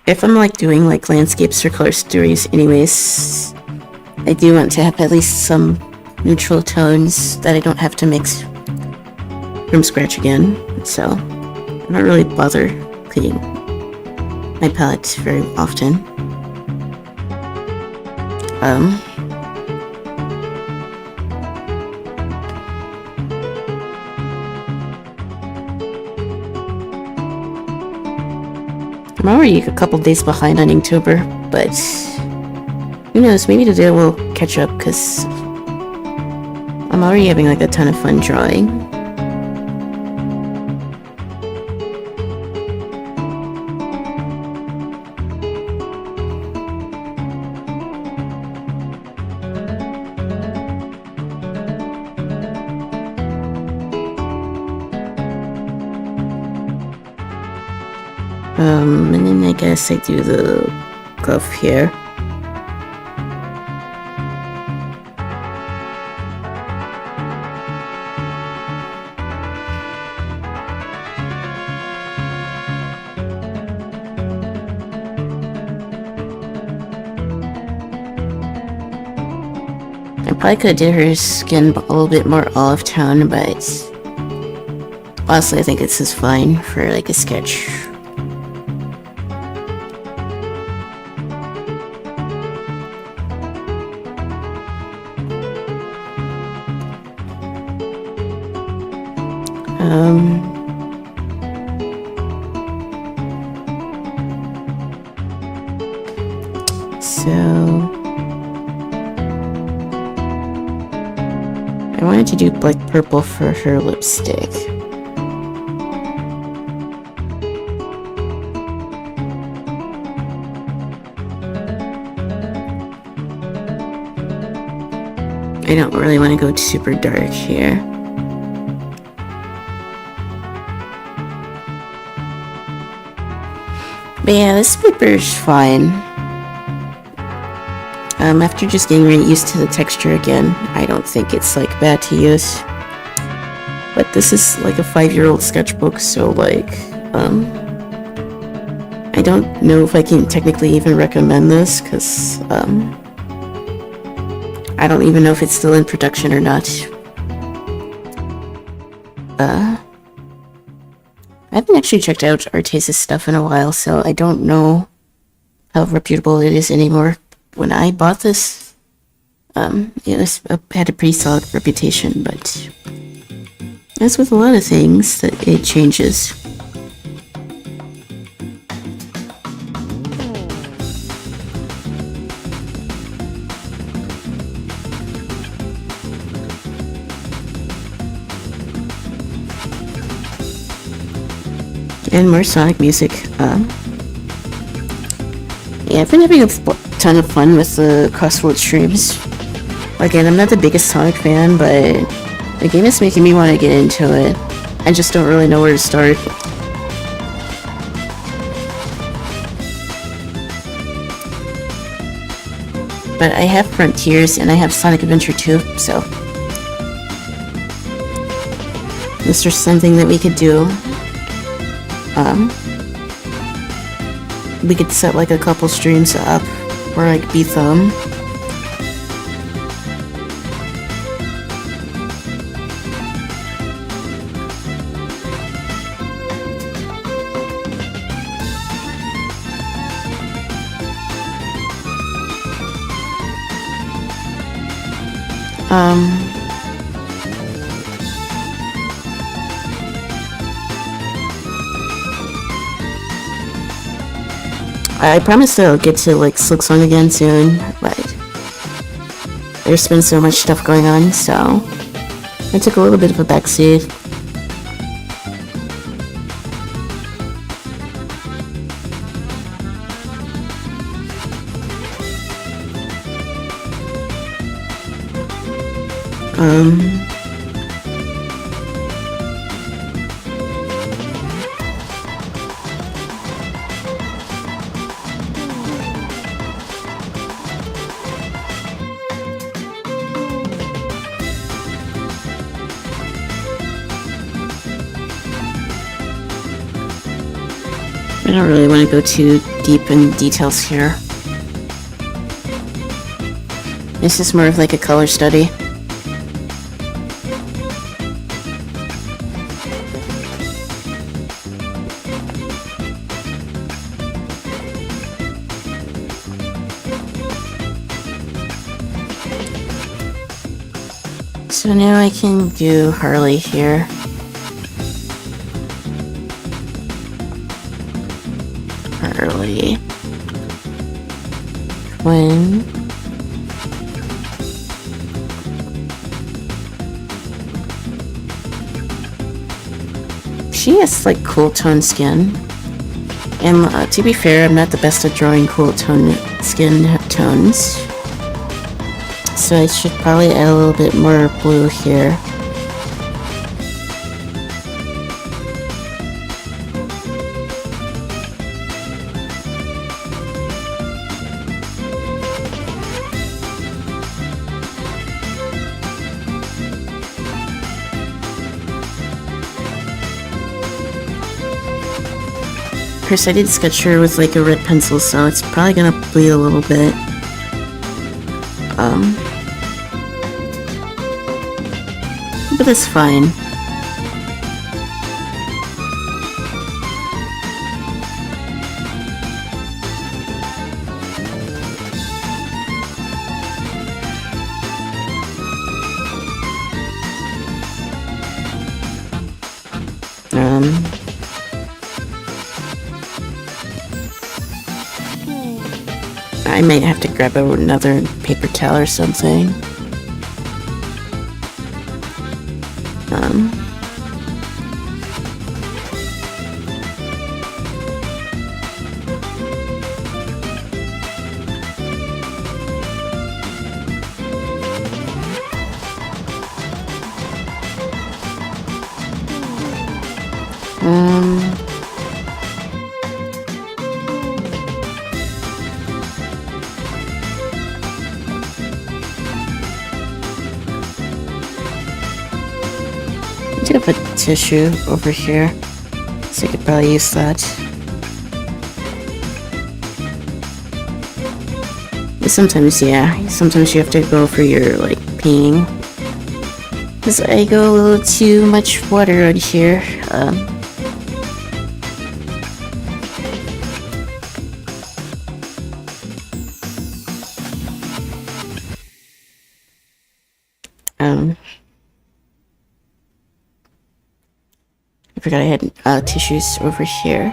If I'm like doing like landscapes or color stories anyways, I do want to have at least some neutral tones that I don't have to mix from scratch again, so I don't really bother cleaning my palette very often. I'm already a couple days behind on Inktober, but who knows, maybe today we'll catch up, because I'm already having like a ton of fun drawing. And then I guess I do the glove here. I probably could have did her skin a little bit more olive tone, but honestly I think this is fine for like a sketch. So I wanted to do like purple for her lipstick. I don't really want to go super dark here. But yeah, this paper's fine. After just getting really used to the texture again, I don't think it's like bad to use. But this is like a 5-year-old sketchbook, so like, I don't know if I can technically even recommend this, because, I don't even know if it's still in production or not. I haven't actually checked out Artesa's stuff in a while, so I don't know how reputable it is anymore. When I bought this, it had a pretty solid reputation, but as with a lot of things, that it changes. And more Sonic music. Yeah, I've been having a ton of fun with the crossword streams. Again, I'm not the biggest Sonic fan, but the game is making me want to get into it. I just don't really know where to start. But I have Frontiers and I have Sonic Adventure 2, so this is something that we could do. We could set like a couple streams up or like beat them. I promise that I'll get to like Silksong again soon, but there's been so much stuff going on, so I took a little bit of a backseat. I don't really want to go too deep in details here. This is more of like a color study. So now I can do Harley here. Harley. When she has like cool tone skin, and to be fair, I'm not the best at drawing cool tone skin tones, so I should probably add a little bit more blue here. Of course, I did sketch her with like a red pencil, so it's probably gonna bleed a little bit. But that's fine. I might have to grab another paper towel or something. I do have a tissue over here, so I could probably use that. Sometimes, yeah, sometimes you have to go for your, like, painting. Because I go a little too much water out here. I forgot I had tissues over here.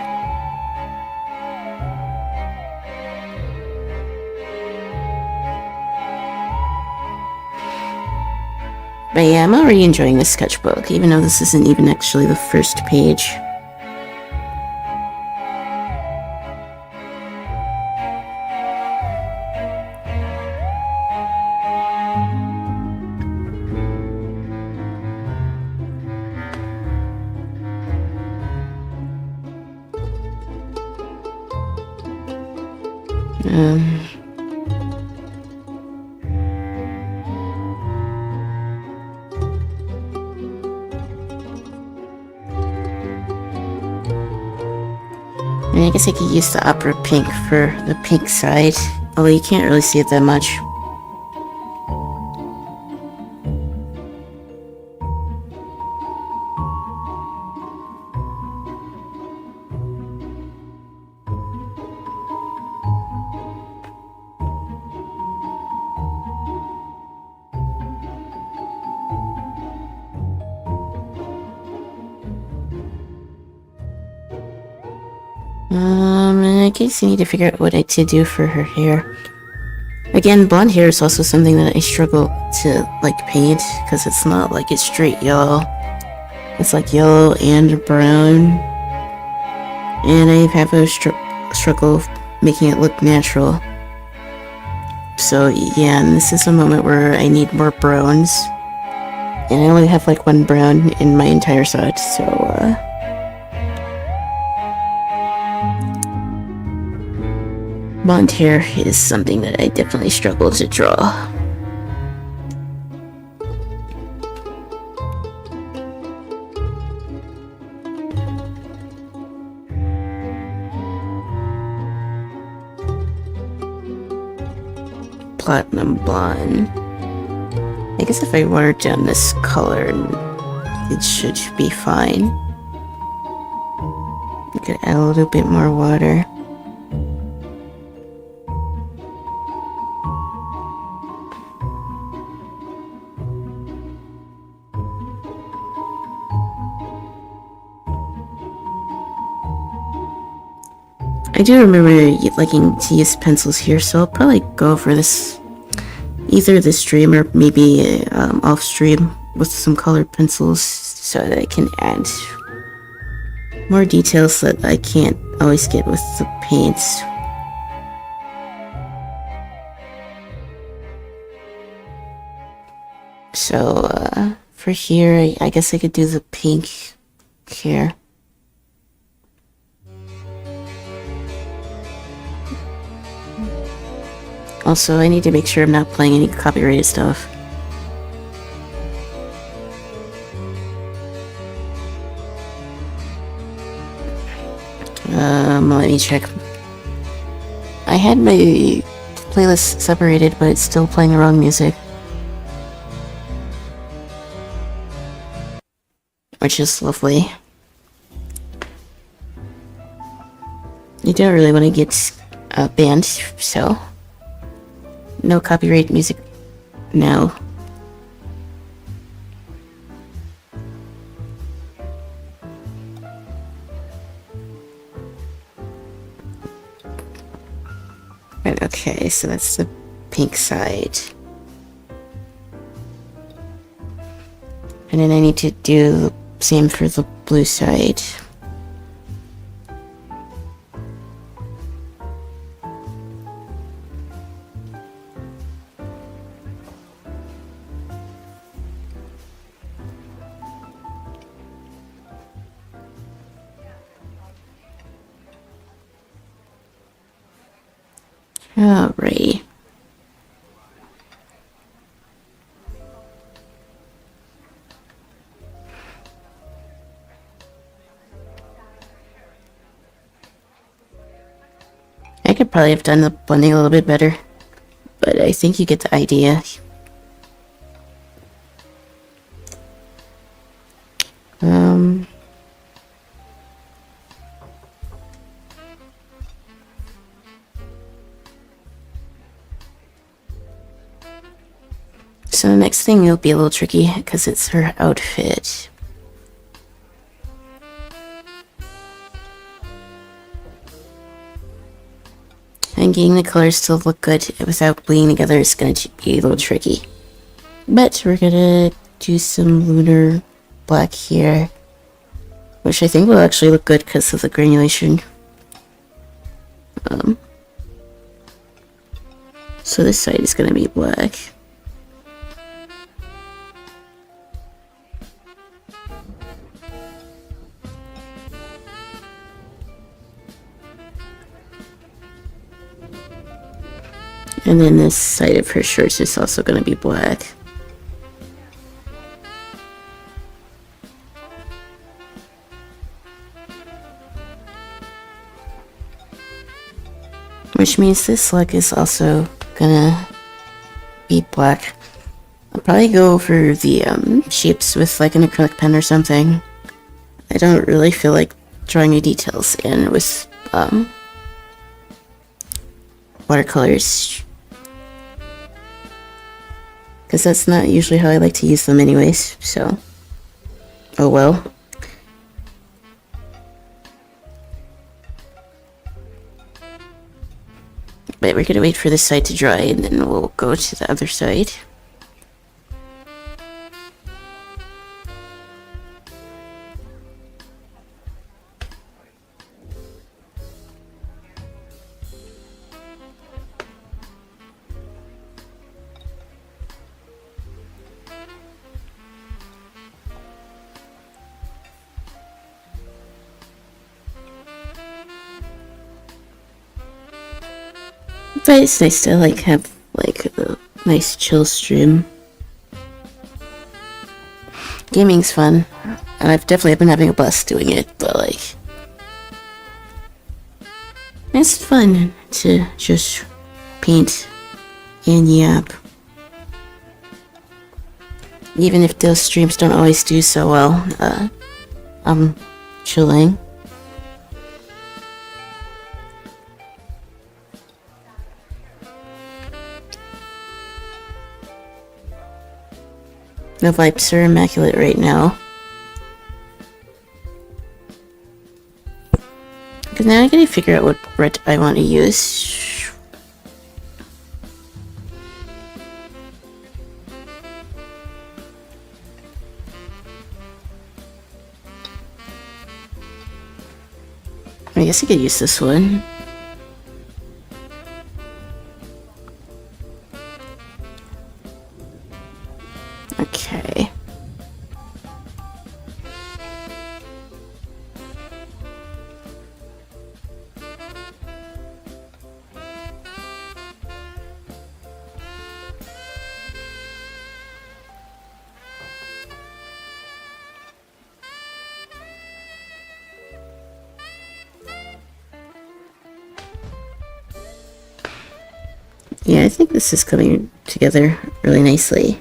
But yeah, I'm already enjoying this sketchbook, even though this isn't even actually the first page. And I guess I could use the opera pink for the pink side, although you can't really see it that much. I guess I need to figure out what to do for her hair. Again, blonde hair is also something that I struggle to, like, paint, because it's not like it's straight yellow. It's like yellow and brown. And I have a struggle making it look natural. So yeah, and this is a moment where I need more browns. And I only have like one brown in my entire set, so blonde hair is something that I definitely struggle to draw. Platinum blonde. I guess if I water down this color, it should be fine. I could add a little bit more water. I do remember liking to use pencils here, so I'll probably go for this, either this stream or maybe off stream with some colored pencils so that I can add more details that I can't always get with the paints. So for here, I guess I could do the pink here. Also, I need to make sure I'm not playing any copyrighted stuff. Let me check. I had my playlist separated, but it's still playing the wrong music. Which is lovely. You don't really want to get banned, so no copyright music now. Right, okay, so that's the pink side. And then I need to do the same for the blue side. Alright. I could probably have done the blending a little bit better, but I think you get the idea. So the next thing will be a little tricky because it's her outfit. And getting the colors to look good without bleeding together is going to be a little tricky. But we're going to do some lunar black here, which I think will actually look good because of the granulation. So this side is going to be black. And then this side of her shirt is also going to be black. Which means this leg is also gonna be black. I'll probably go for the shapes with like an acrylic pen or something. I don't really feel like drawing any details in with watercolors, because that's not usually how I like to use them anyways, so oh well. But we're gonna wait for this side to dry and then we'll go to the other side. But it's nice to like have like a nice chill stream. Gaming's fun, and I've definitely been having a blast doing it, but like it's fun to just paint and yap. Even if those streams don't always do so well, I'm chilling. The vibes are immaculate right now. Because now I gotta figure out what red I want to use. I guess I could use this one. Okay. Yeah, I think this is coming together really nicely.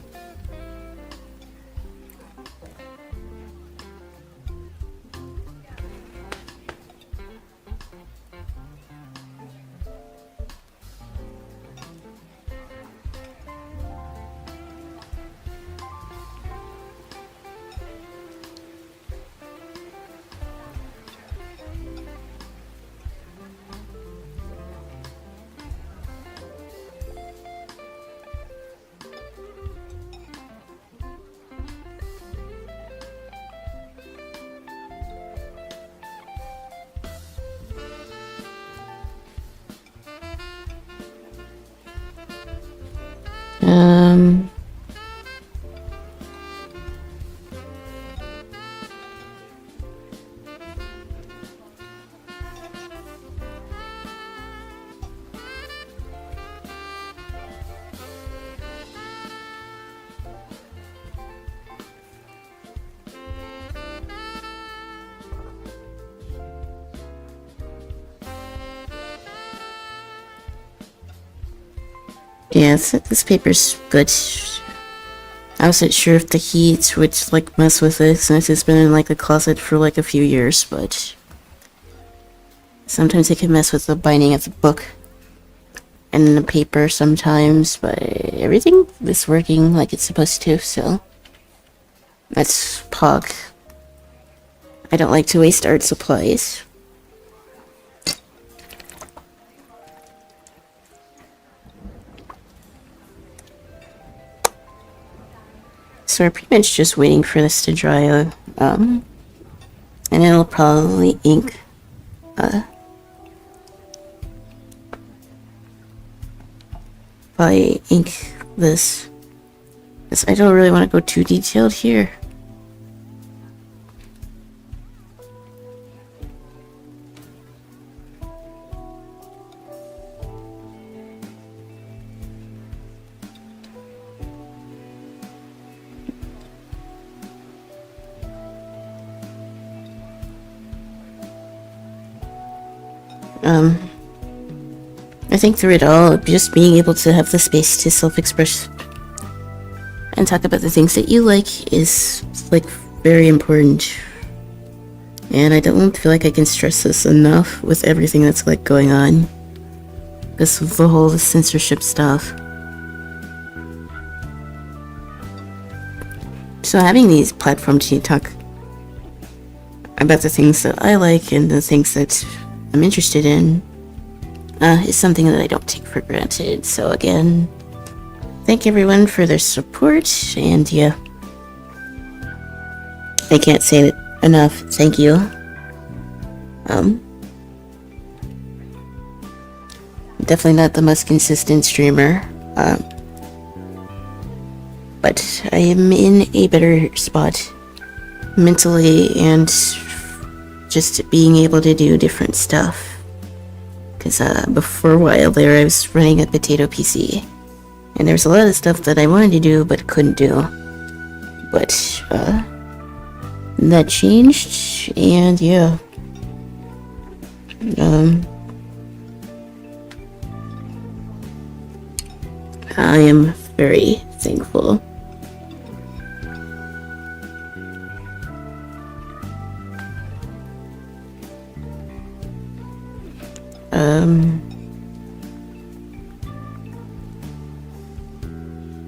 Yeah, this paper's good. I wasn't sure if the heat would like mess with it since it's been in like the closet for like a few years, but sometimes it can mess with the binding of the book and the paper sometimes, but everything is working like it's supposed to, so that's Pog. I don't like to waste art supplies. So we're pretty much just waiting for this to dry, and it'll probably ink, probably ink this. I don't really want to go too detailed here. I think through it all, just being able to have the space to self-express and talk about the things that you like is, like, very important. And I don't feel like I can stress this enough with everything that's, like, going on. This the whole censorship stuff. So having these platforms to talk about the things that I like and the things that I'm interested in is something that I don't take for granted. So again, thank everyone for their support, and yeah, I can't say it enough. Thank you. Definitely not the most consistent streamer, but I am in a better spot mentally and just being able to do different stuff. Because before a while there, I was running a potato PC, and there was a lot of stuff that I wanted to do but couldn't do. But that changed, and yeah. I am very thankful.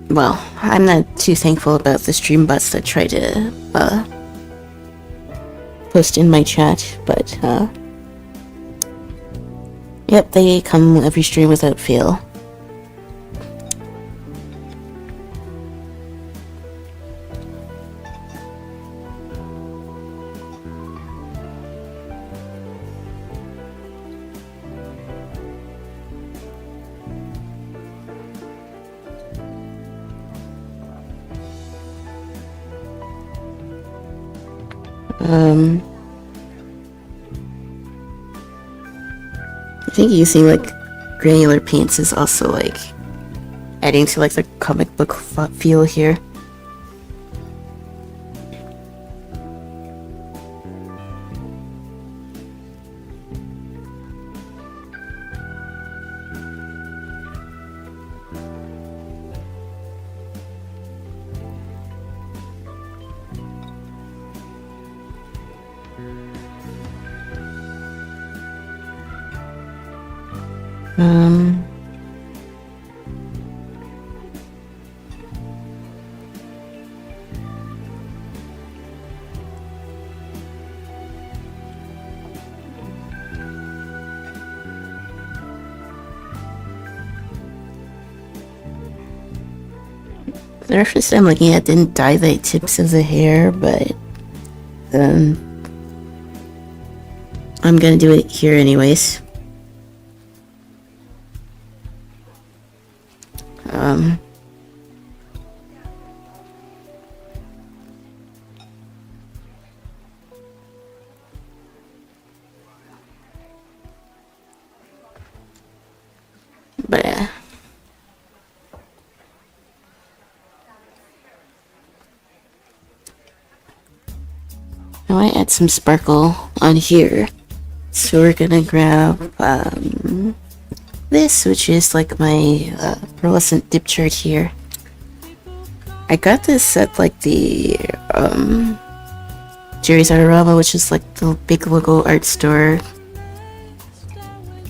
Well, I'm not too thankful about the stream bots that try to post in my chat, but yep, they come every stream without fail. I think using like granular paints is also like adding to like the comic book feel here. The reference I'm looking at didn't dye the tips of the hair, but I'm gonna do it here anyways. But I want to add some sparkle on here. So we're gonna grab this, which is like my pearlescent dip chart here. I got this at like the Jerry's Artarama, which is like the big logo art store.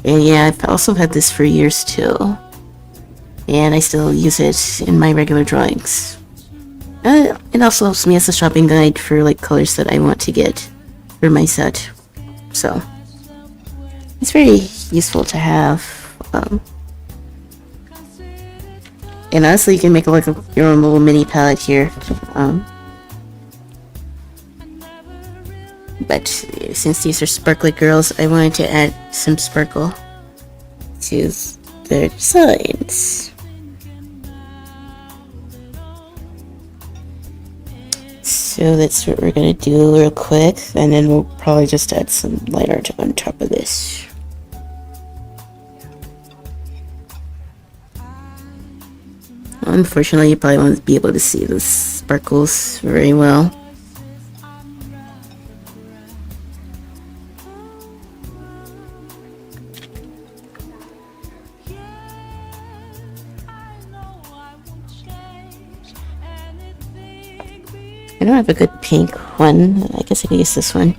And yeah, I've also had this for years too. And I still use it in my regular drawings. It also helps me as a shopping guide for like colors that I want to get for my set. So it's very useful to have. And honestly, you can make like your own little mini palette here. But since these are sparkly girls, I wanted to add some sparkle to their designs. So that's what we're gonna do real quick, and then we'll probably just add some light art on top of this. Unfortunately, you probably won't be able to see the sparkles very well. I don't have a good pink one. I guess I can use this one.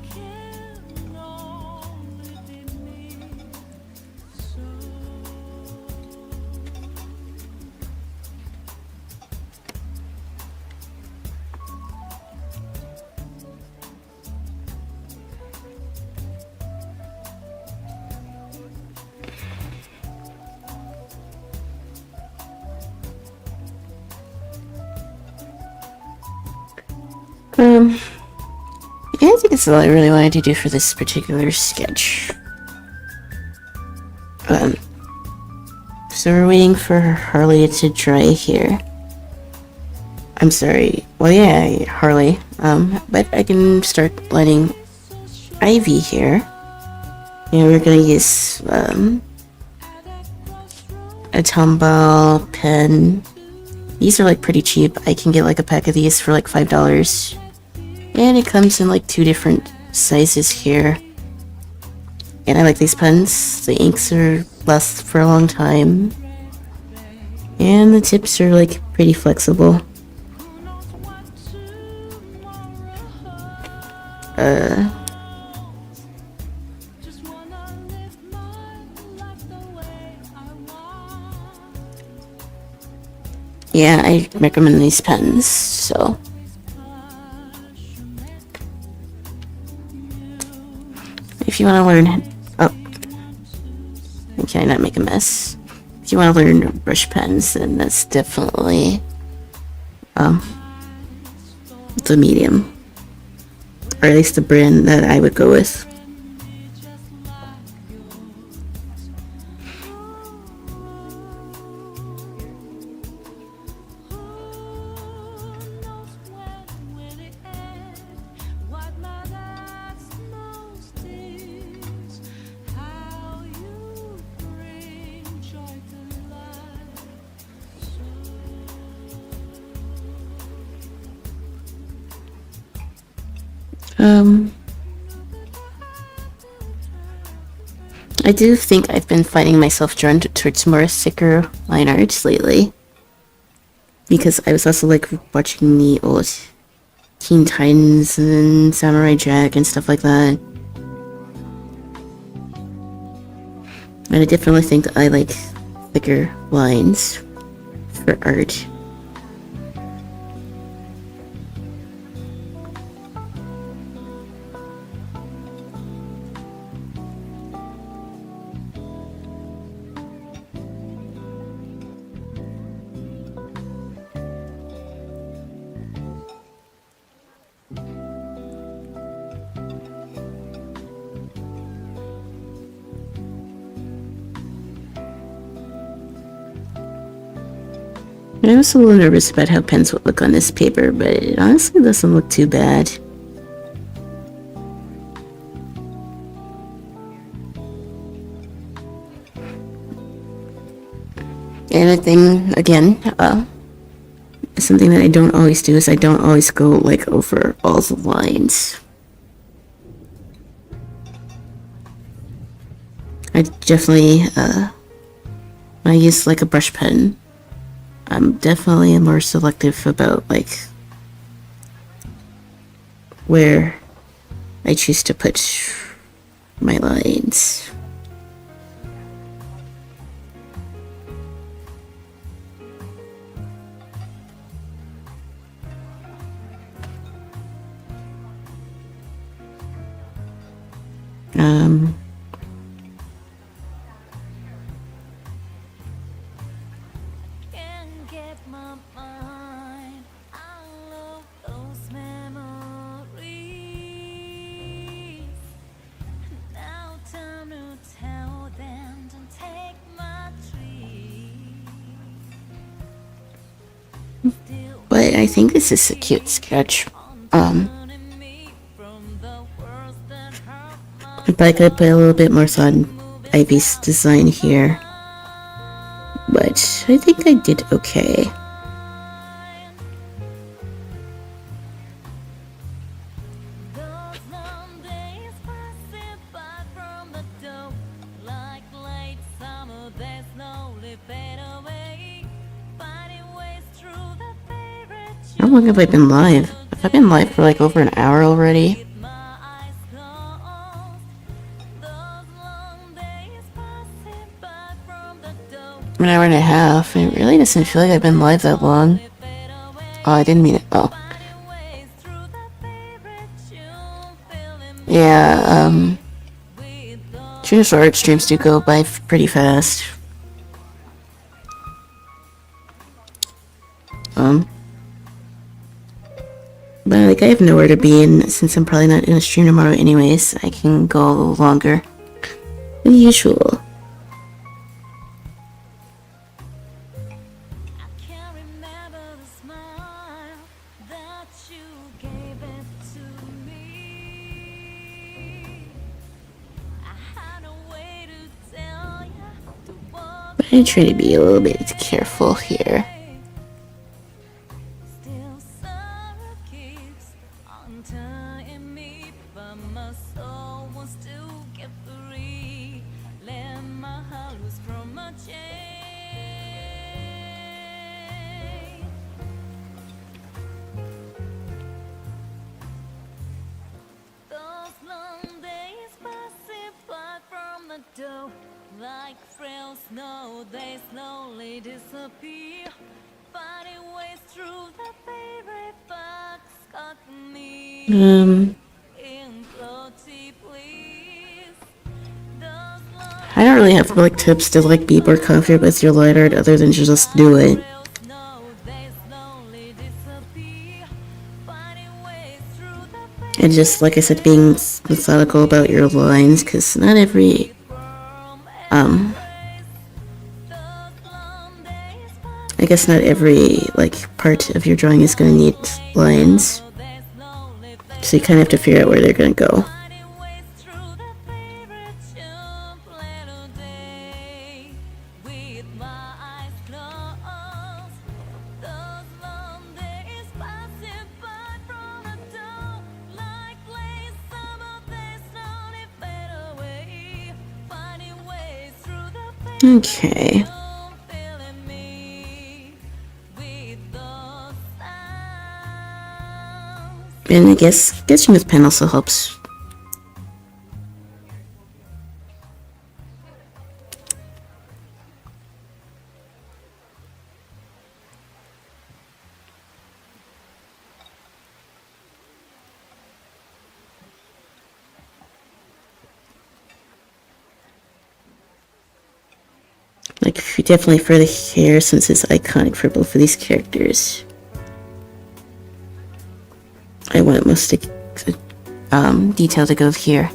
Yeah, I think that's all I really wanted to do for this particular sketch. So we're waiting for Harley to dry here. I'm sorry. Well, yeah, Harley. But I can start letting Ivy here. Yeah, we're gonna use, a tomball pen. These are like pretty cheap. I can get like a pack of these for like $5. And it comes in like 2 different sizes here. And I like these pens. The inks last for a long time. And the tips are like pretty flexible. Yeah, I recommend these pens, so. If you want to learn, can I not make a mess? If you want to learn brush pens, then that's definitely, the medium. Or at least the brand that I would go with. I do think I've been finding myself drawn towards more thicker line arts lately. Because I was also like watching the old Teen Titans and Samurai Jack and stuff like that. And I definitely think I like thicker lines for art. I was a little nervous about how pens would look on this paper, but it honestly doesn't look too bad. And a thing, again, something that I don't always do is I don't always go like over all the lines. I definitely, when I use like a brush pen, I'm definitely more selective about like where I choose to put my lines. But I think this is a cute sketch. If I could put a little bit more thought in Ivy's design here. But I think I did okay. How long have I been live? Have I been live for like over an hour already? An hour and a half. It really doesn't feel like I've been live that long. Oh, I didn't mean it. Oh. Yeah, traditional art streams do go by pretty fast. But like like I have nowhere to be, and since I'm probably not gonna stream tomorrow anyways, I can go a little longer than usual. I try to be a little bit careful here. Like frail snow, they slowly disappear. Finding ways through the favorite box got me. I don't really have like tips to like be more confident with your light art other than just do it. And just like I said, being methodical about your lines, because not every I guess not every like part of your drawing is going to need lines, so you kind of have to figure out where they're going to go. Okay. And I guess sketching with pen also helps. Like, definitely for the hair, since it's iconic for both of these characters. I want most detail to go here.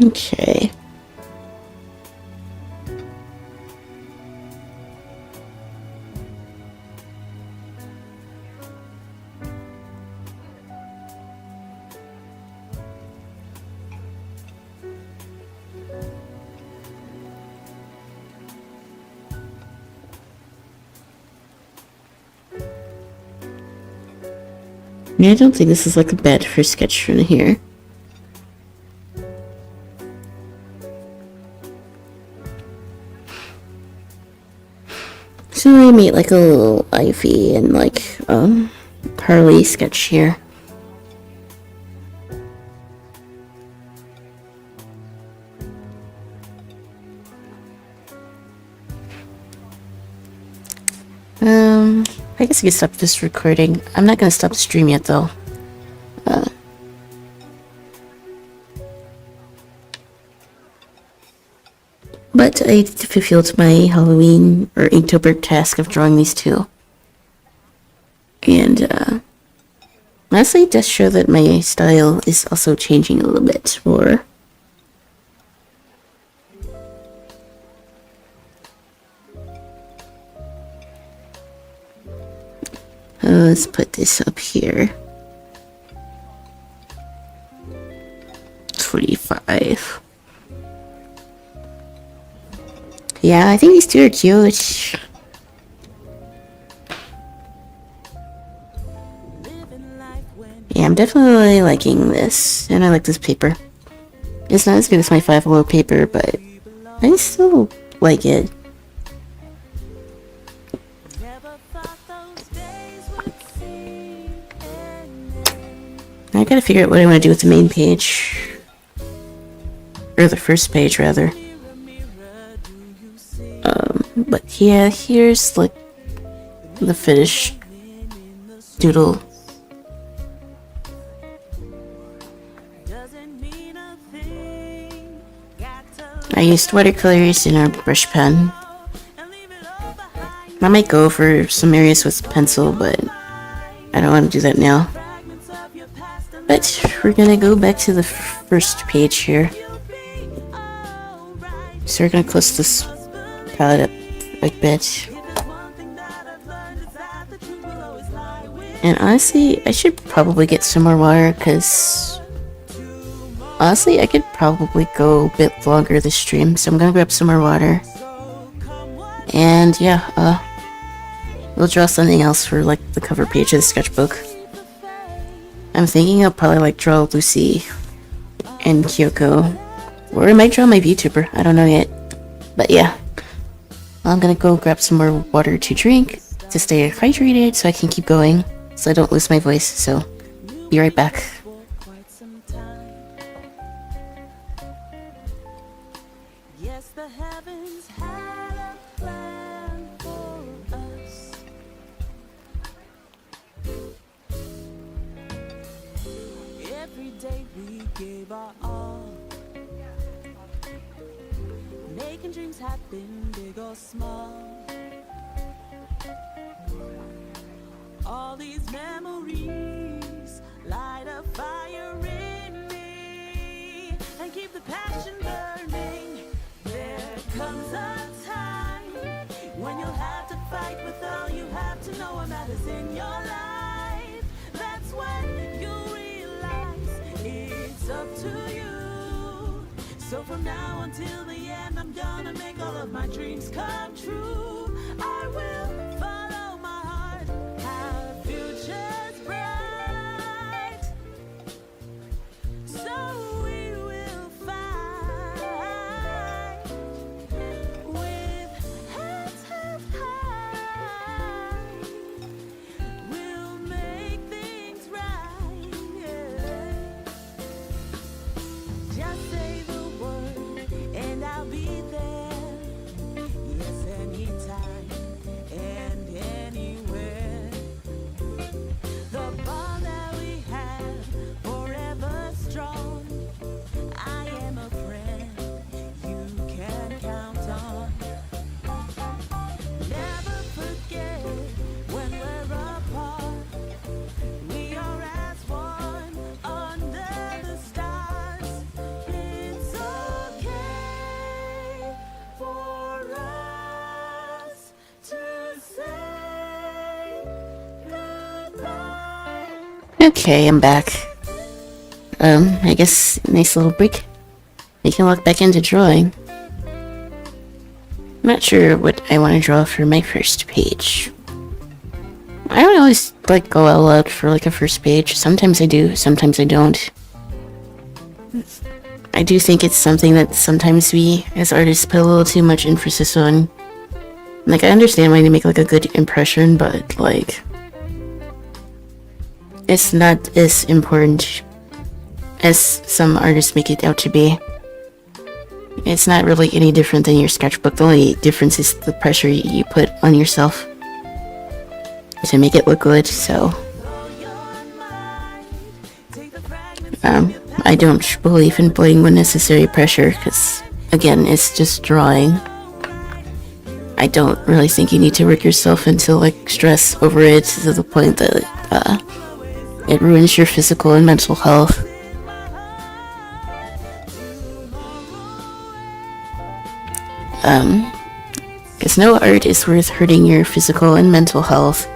Okay. Yeah, I don't think this is like a bad first sketch from here. So I made like a little Ivy and like Harley sketch here. I guess I can stop this recording. I'm not gonna stop the stream yet though. But I fulfilled my Halloween or Inktober task of drawing these two. And honestly, it does show that my style is also changing a little bit more. Let's put this up here. 45. Yeah, I think these two are cute. Yeah, I'm definitely liking this, and I like this paper. It's not as good as my 5 Below paper, but I still like it. I gotta figure out what I want to do with the main page. Or the first page, rather. But yeah, here's like the finished doodle. I used watercolors and a brush pen. I might go for some areas with pencil, but I don't want to do that now. But we're gonna go back to the first page here. So we're gonna close this palette up a bit. And honestly, I should probably get some more water, because honestly, I could probably go a bit longer this stream. So I'm gonna grab some more water. And yeah, we'll draw something else for like the cover page of the sketchbook. I'm thinking I'll probably like draw Lucy and Kyoko. Or I might draw my VTuber, I don't know yet. But yeah, I'm gonna go grab some more water to drink to stay hydrated so I can keep going, so I don't lose my voice. So be right back. Yes, the heavens had a plan for us. Every day we gave our all, making dreams happen, big or small. All these memories light a fire in me and keep the passion burning. There comes a time when you'll have to fight with all you have to know what matters in your life. That's when you realize it's up to you. So from now until the end, I'm gonna make all of my dreams come true. I will follow my heart, our future's bright. So we will fight with heads held high. We'll make things right. Just say the word and I'll be there. Yes, anytime and anywhere. The bond that we have forever strong. I am a friend you can count on. Never forget when we're apart. We are as one under the stars. It's okay for us to say goodbye. Okay, I'm back. I guess nice little break. We can look back into drawing. I'm not sure what I want to draw for my first page. I don't always like go all out for like a first page. Sometimes I do, sometimes I don't. I do think it's something that sometimes we as artists put a little too much emphasis on. Like, I understand wanting to make like a good impression, but like it's not as important as some artists make it out to be. It's not really any different than your sketchbook. The only difference is the pressure you put on yourself to make it look good. So I don't believe in putting unnecessary pressure, because again, it's just drawing. I don't really think you need to work yourself into like stress over it to the point that it ruins your physical and mental health. Because no art is worth hurting your physical and mental health.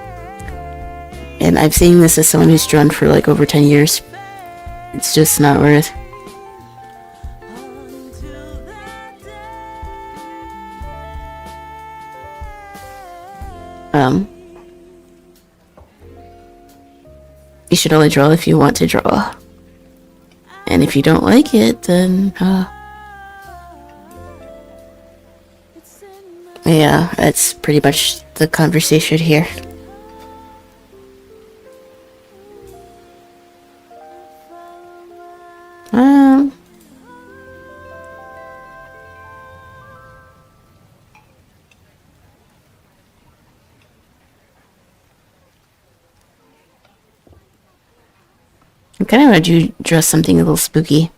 And I'm saying this as someone who's drawn for like over 10 years. It's just not worth. You should only draw if you want to draw. And if you don't like it, then, yeah, that's pretty much the conversation here. I kind of want to draw something a little spooky.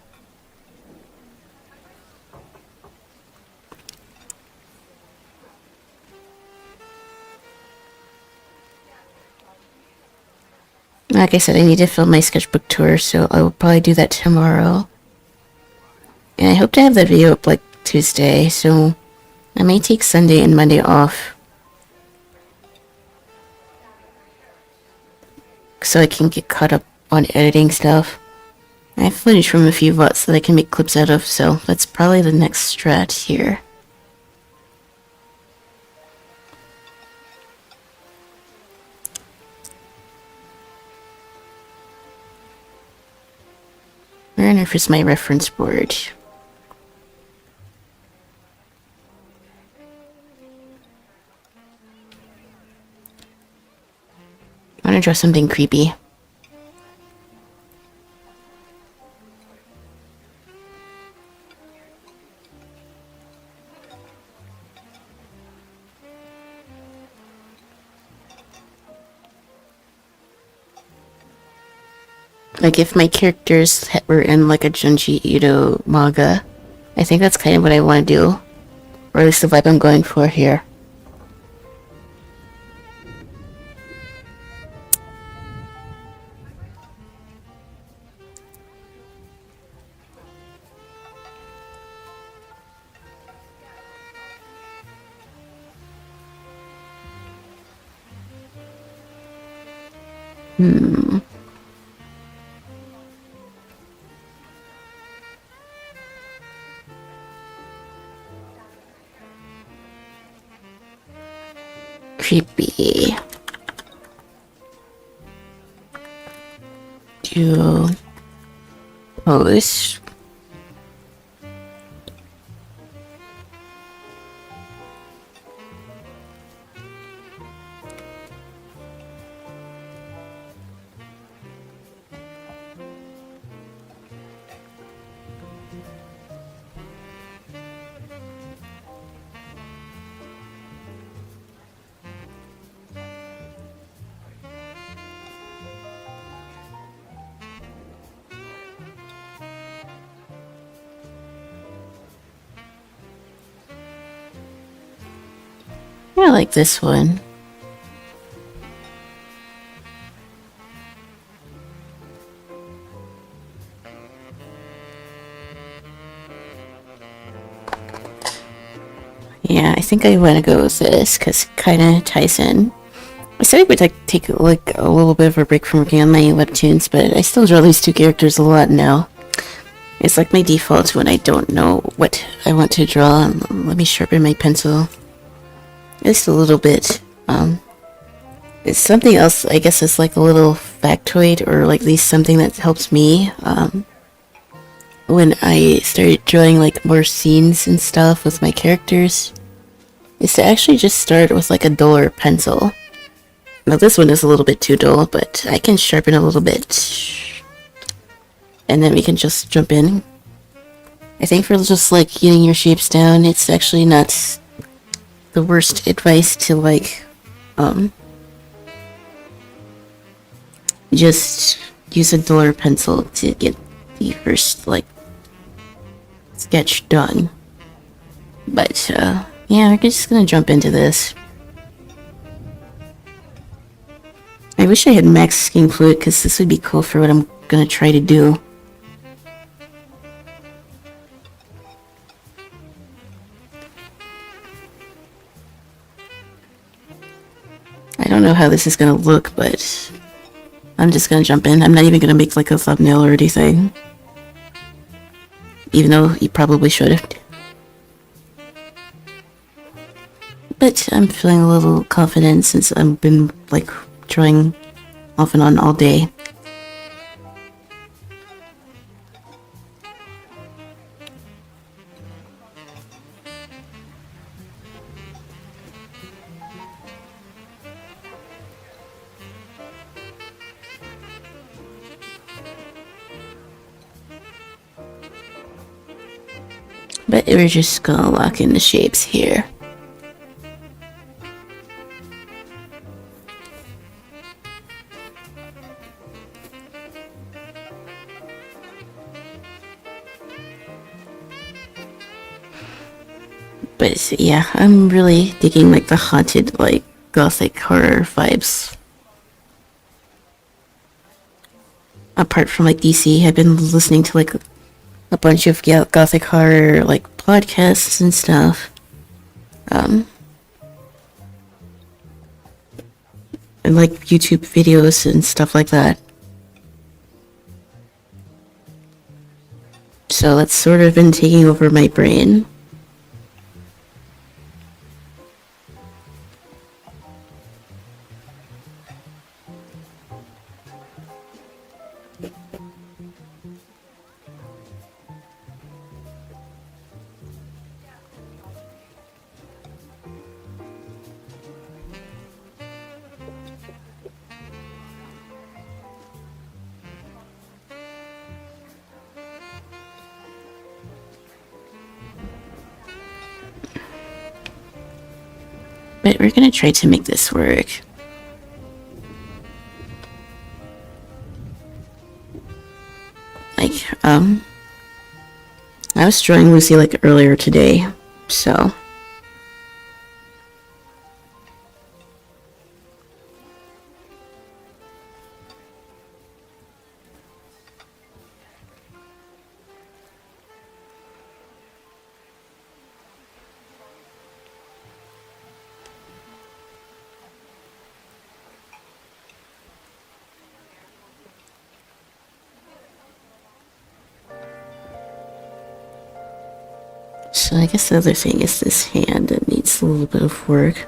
Like I said, I need to film my sketchbook tour, so I will probably do that tomorrow. And I hope to have that video up like Tuesday, so I may take Sunday and Monday off. So I can get caught up on editing stuff. I have footage from a few VODs that I can make clips out of, so that's probably the next strat here. Where on earth is my reference board? I want to draw something creepy. Like if my characters were in like a Junji Ito manga, I think that's kind of what I want to do. Or at least the vibe I'm going for here. Creepy. Do pose. I like this one. Yeah, I think I want to go with this because it kind of ties in. I said I would like take like a little bit of a break from working on my webtoons, but I still draw these two characters a lot now. It's like my default when I don't know what I want to draw. Let me sharpen my pencil. Just a little bit. It's something else, I guess it's like a little factoid, or like at least something that helps me, when I started drawing like more scenes and stuff with my characters, is to actually just start with like a duller pencil. Now this one is a little bit too dull, but I can sharpen a little bit. And then we can just jump in. I think for just like getting your shapes down, it's actually not the worst advice to like just use a duller pencil to get the first like sketch done. But yeah, we're just gonna jump into this. I wish I had max skin fluid because this would be cool for what I'm gonna try to do. I don't know how this is gonna look, but I'm just gonna jump in. I'm not even gonna make like a thumbnail or anything. Even though you probably should have. But I'm feeling a little confident since I've been like drawing off and on all day. But we're just gonna lock in the shapes here. But yeah, I'm really digging like the haunted, like gothic horror vibes. Apart from like DC, I've been listening to like a bunch of gothic horror like podcasts and stuff. And like YouTube videos and stuff like that. So that's sort of been taking over my brain. But we're gonna try to make this work. Like, I was drawing Lucy like earlier today, so. So I guess the other thing is this hand that needs a little bit of work.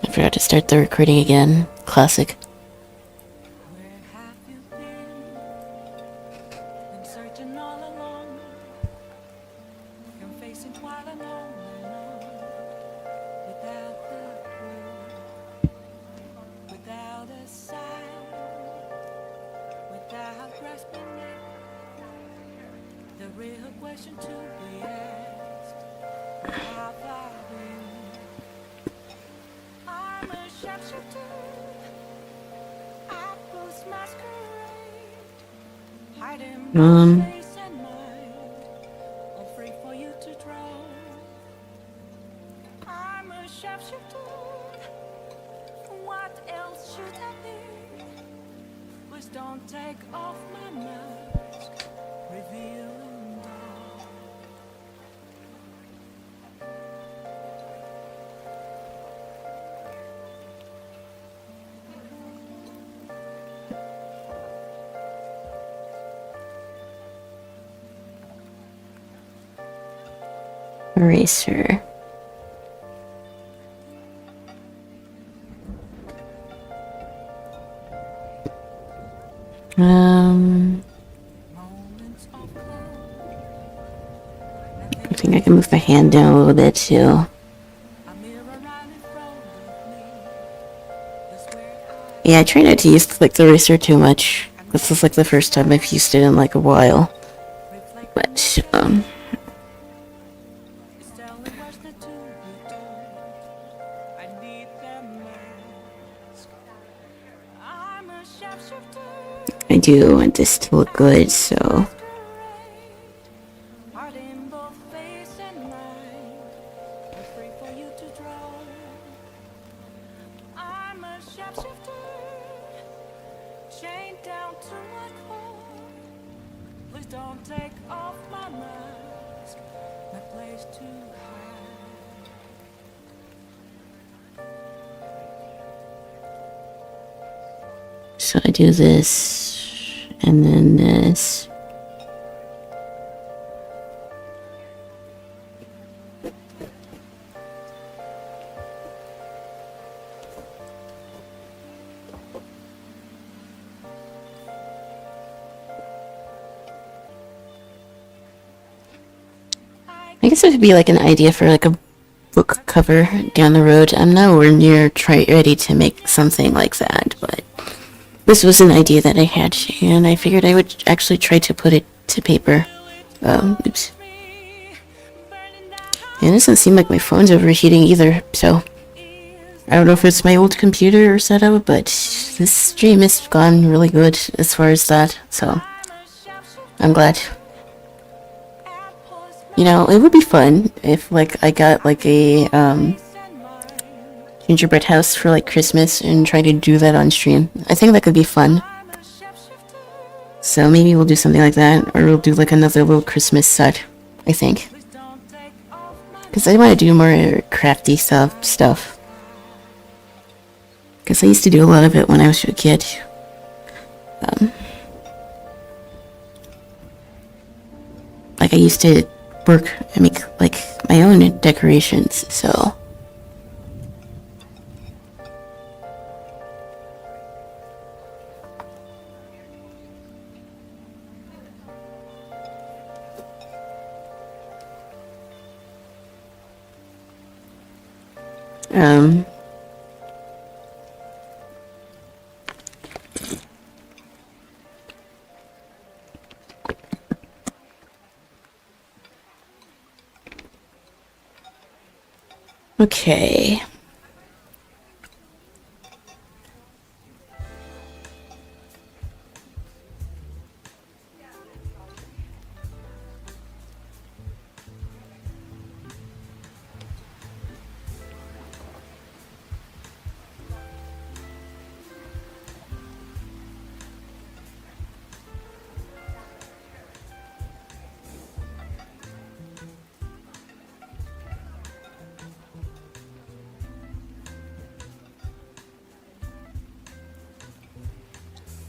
I forgot to start the recording again. Classic. Where have you been searching all along, and facing quite alone without the clue, without a sign, without grasping it. The real question to be asked: how far been? I'm a sharpshooter. I post masquerade, hiding my face and mind, all free for you to draw. I'm a sharpshooter. What else should I be? Please don't take off my mask, revealing all. Eraser. I think I can move my hand down a little bit too. Yeah, I try not to use like the eraser too much. This is like the first time I've used it in like a while. But I do want this to look good, so. Don't take off my mask, my place to hide. So I do this, and then this. I I guess it would be like an idea for like a book cover down the road. I'm nowhere near ready to make something like that, but this was an idea that I had, and I figured I would actually try to put it to paper. Oops. And it doesn't seem like my phone's overheating either, so I don't know if it's my old computer or setup, but this stream has gone really good as far as that, so I'm glad. You know, it would be fun if, like, I got, like, a, gingerbread house for, like, Christmas and try to do that on stream. I think that could be fun. So maybe we'll do something like that, or we'll do, like, another little Christmas set, I think. Because I want to do more crafty stuff. Because I used to do a lot of it when I was a kid. Like, I used to work and make, like, my own decorations, so... Okay.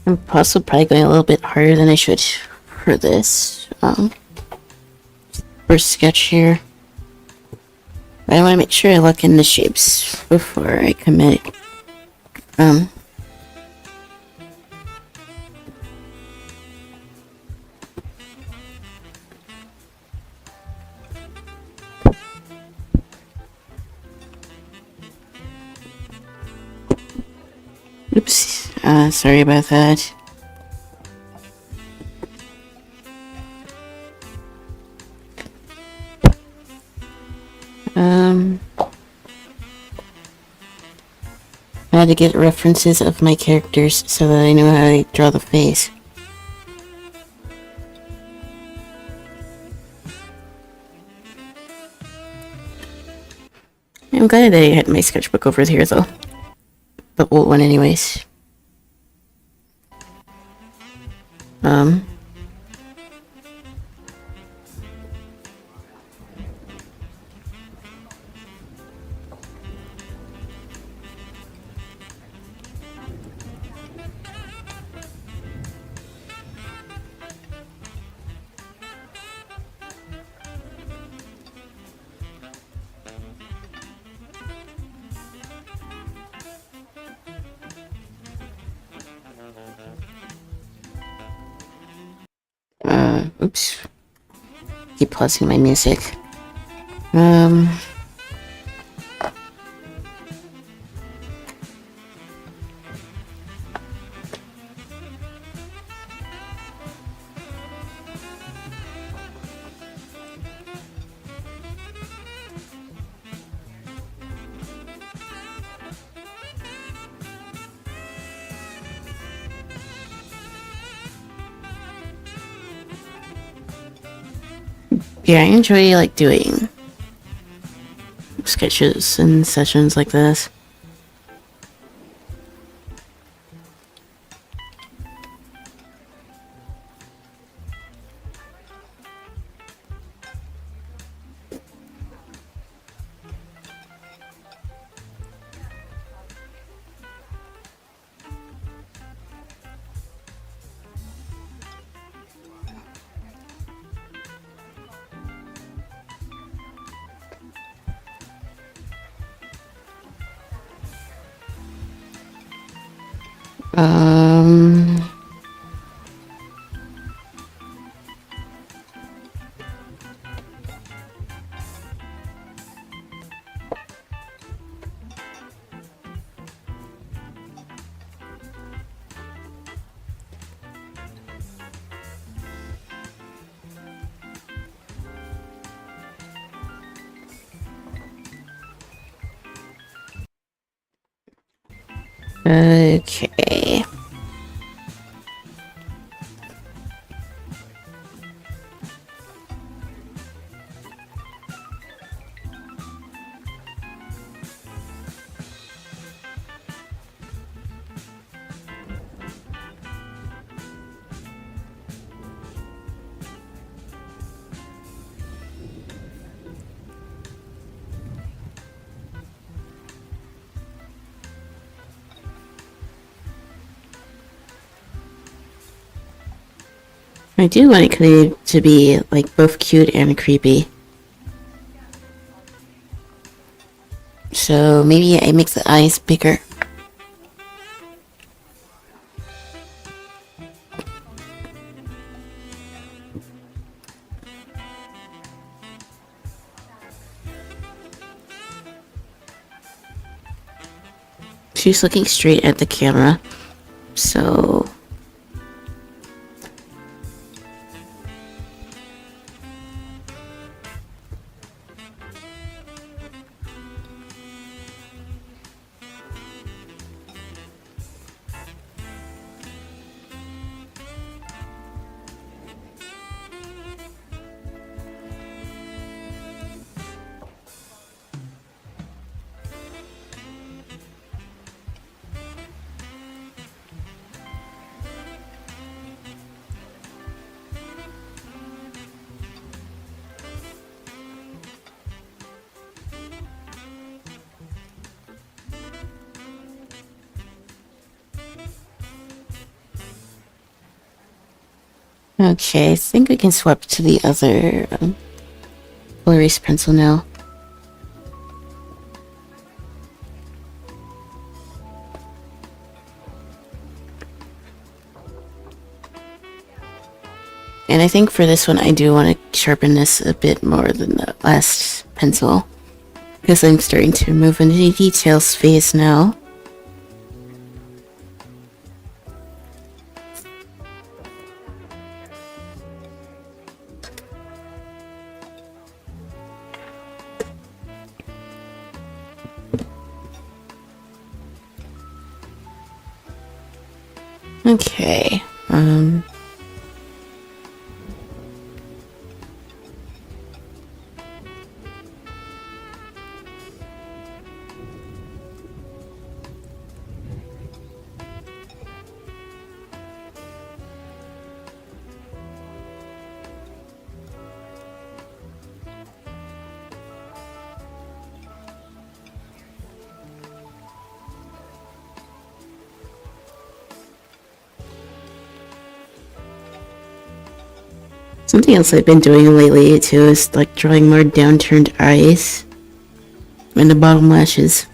I'm also probably going a little bit harder than I should for this, first sketch here. But I want to make sure I lock in the shapes before I commit. Oops, sorry about that. I had to get references of my characters so that I know how to draw the face. I'm glad that I had my sketchbook over here, though. The old one, anyways. Oops. Keep pausing my music. Yeah, I enjoy, like, doing sketches and sessions like this. Okay. I do want it to be like both cute and creepy. So maybe I make the eyes bigger. She's looking straight at the camera. So okay, I think we can swap to the other full erase pencil now. And I think for this one, I do want to sharpen this a bit more than the last pencil, because I'm starting to move into the details phase now. Okay, something else I've been doing lately too is like drawing more downturned eyes and the bottom lashes.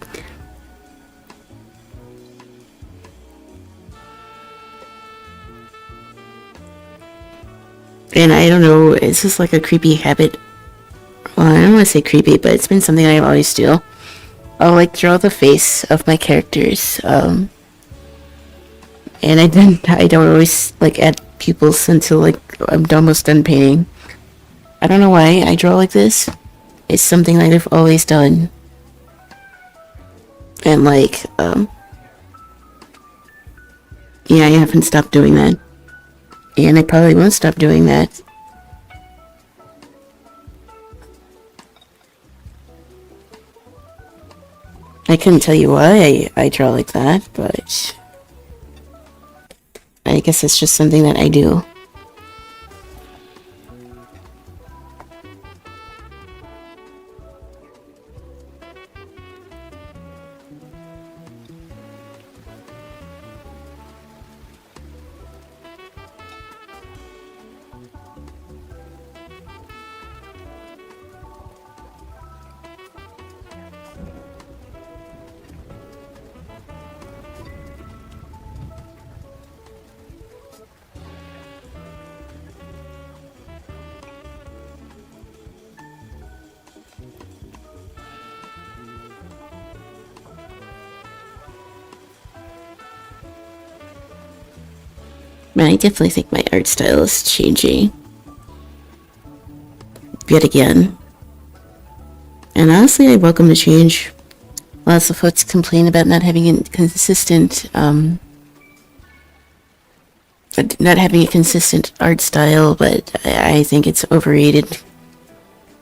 And I don't know, it's just like a creepy habit. Well, I don't want to say creepy, but it's been something I always do. I'll like draw the face of my characters, and I don't always like add pupils until like I'm almost done painting. I don't know why I draw like this. It's something that I've always done. And like, yeah, I haven't stopped doing that. And I probably won't stop doing that. I couldn't tell you why I draw like that, but I guess it's just something that I do. Man, I definitely think my art style is changing. Yet again. And honestly, I welcome the change. Lots of folks complain about not having a consistent, not having a consistent art style, but I think it's overrated.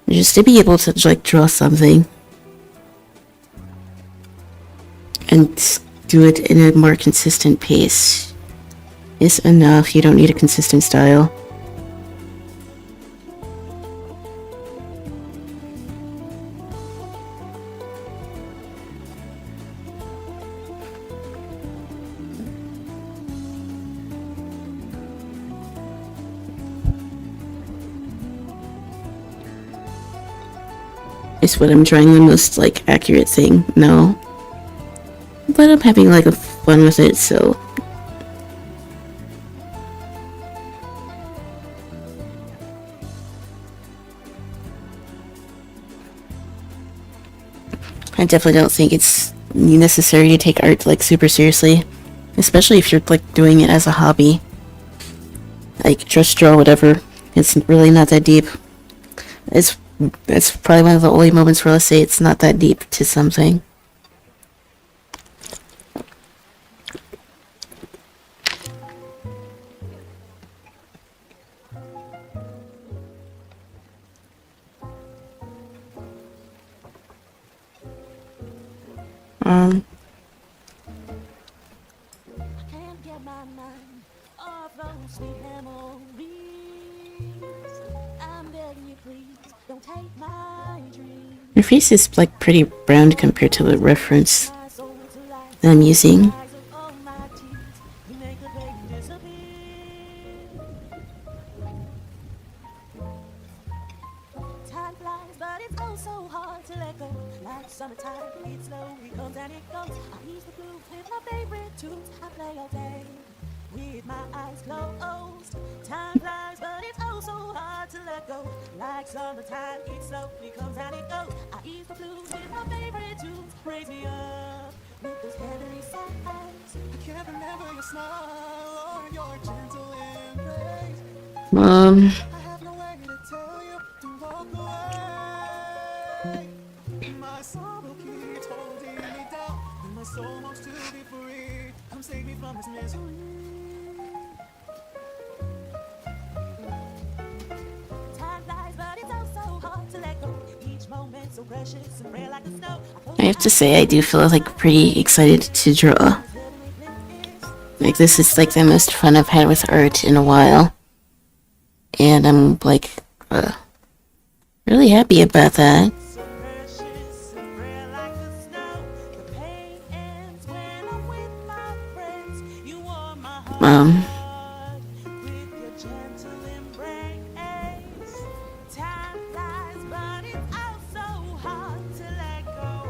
Just to be able to like draw something and do it in a more consistent pace is enough. You don't need a consistent style. Is what I'm drawing the most like accurate thing? No. But I'm having like a fun with it, so I definitely don't think it's necessary to take art like super seriously, especially if you're like doing it as a hobby. Like just draw whatever. It's really not that deep. It's probably one of the only moments where I'll say it's not that deep to something. Can't get my mind off those sweet memories. I'm begging you, please, don't take my dreams. Your face is like pretty brown compared to the reference My soul to life, that I'm using. eyes of all my tears, you make the pain disappear. Time flies, but it's oh so hard to let go. Like summertime, it slowly comes and it goes. I ease the blues with my favorite tunes. I play all day with my eyes closed. Time flies, but it's oh so hard to let go. Like summertime, it slowly comes and it goes. I ease the blues with my favorite tunes. Raise me up with those heavenly sighs. I can't remember your smile or your gentle embrace. I have no way to tell you to walk away. My sorrow keeps holding me down, and my soul wants to be free. Come save me from this misery. Time flies, but it's oh so hard to let go. Each moment so precious and rare like the snow. I have to say, I do feel like pretty excited to draw. Like this is like the most fun I've had with art in a while, and I'm like really happy about that. So precious and rare like the snow. The pain ends when I'm with my friends. You warm my heart with your gentle embrace. Time flies, but it's oh so hard to let go.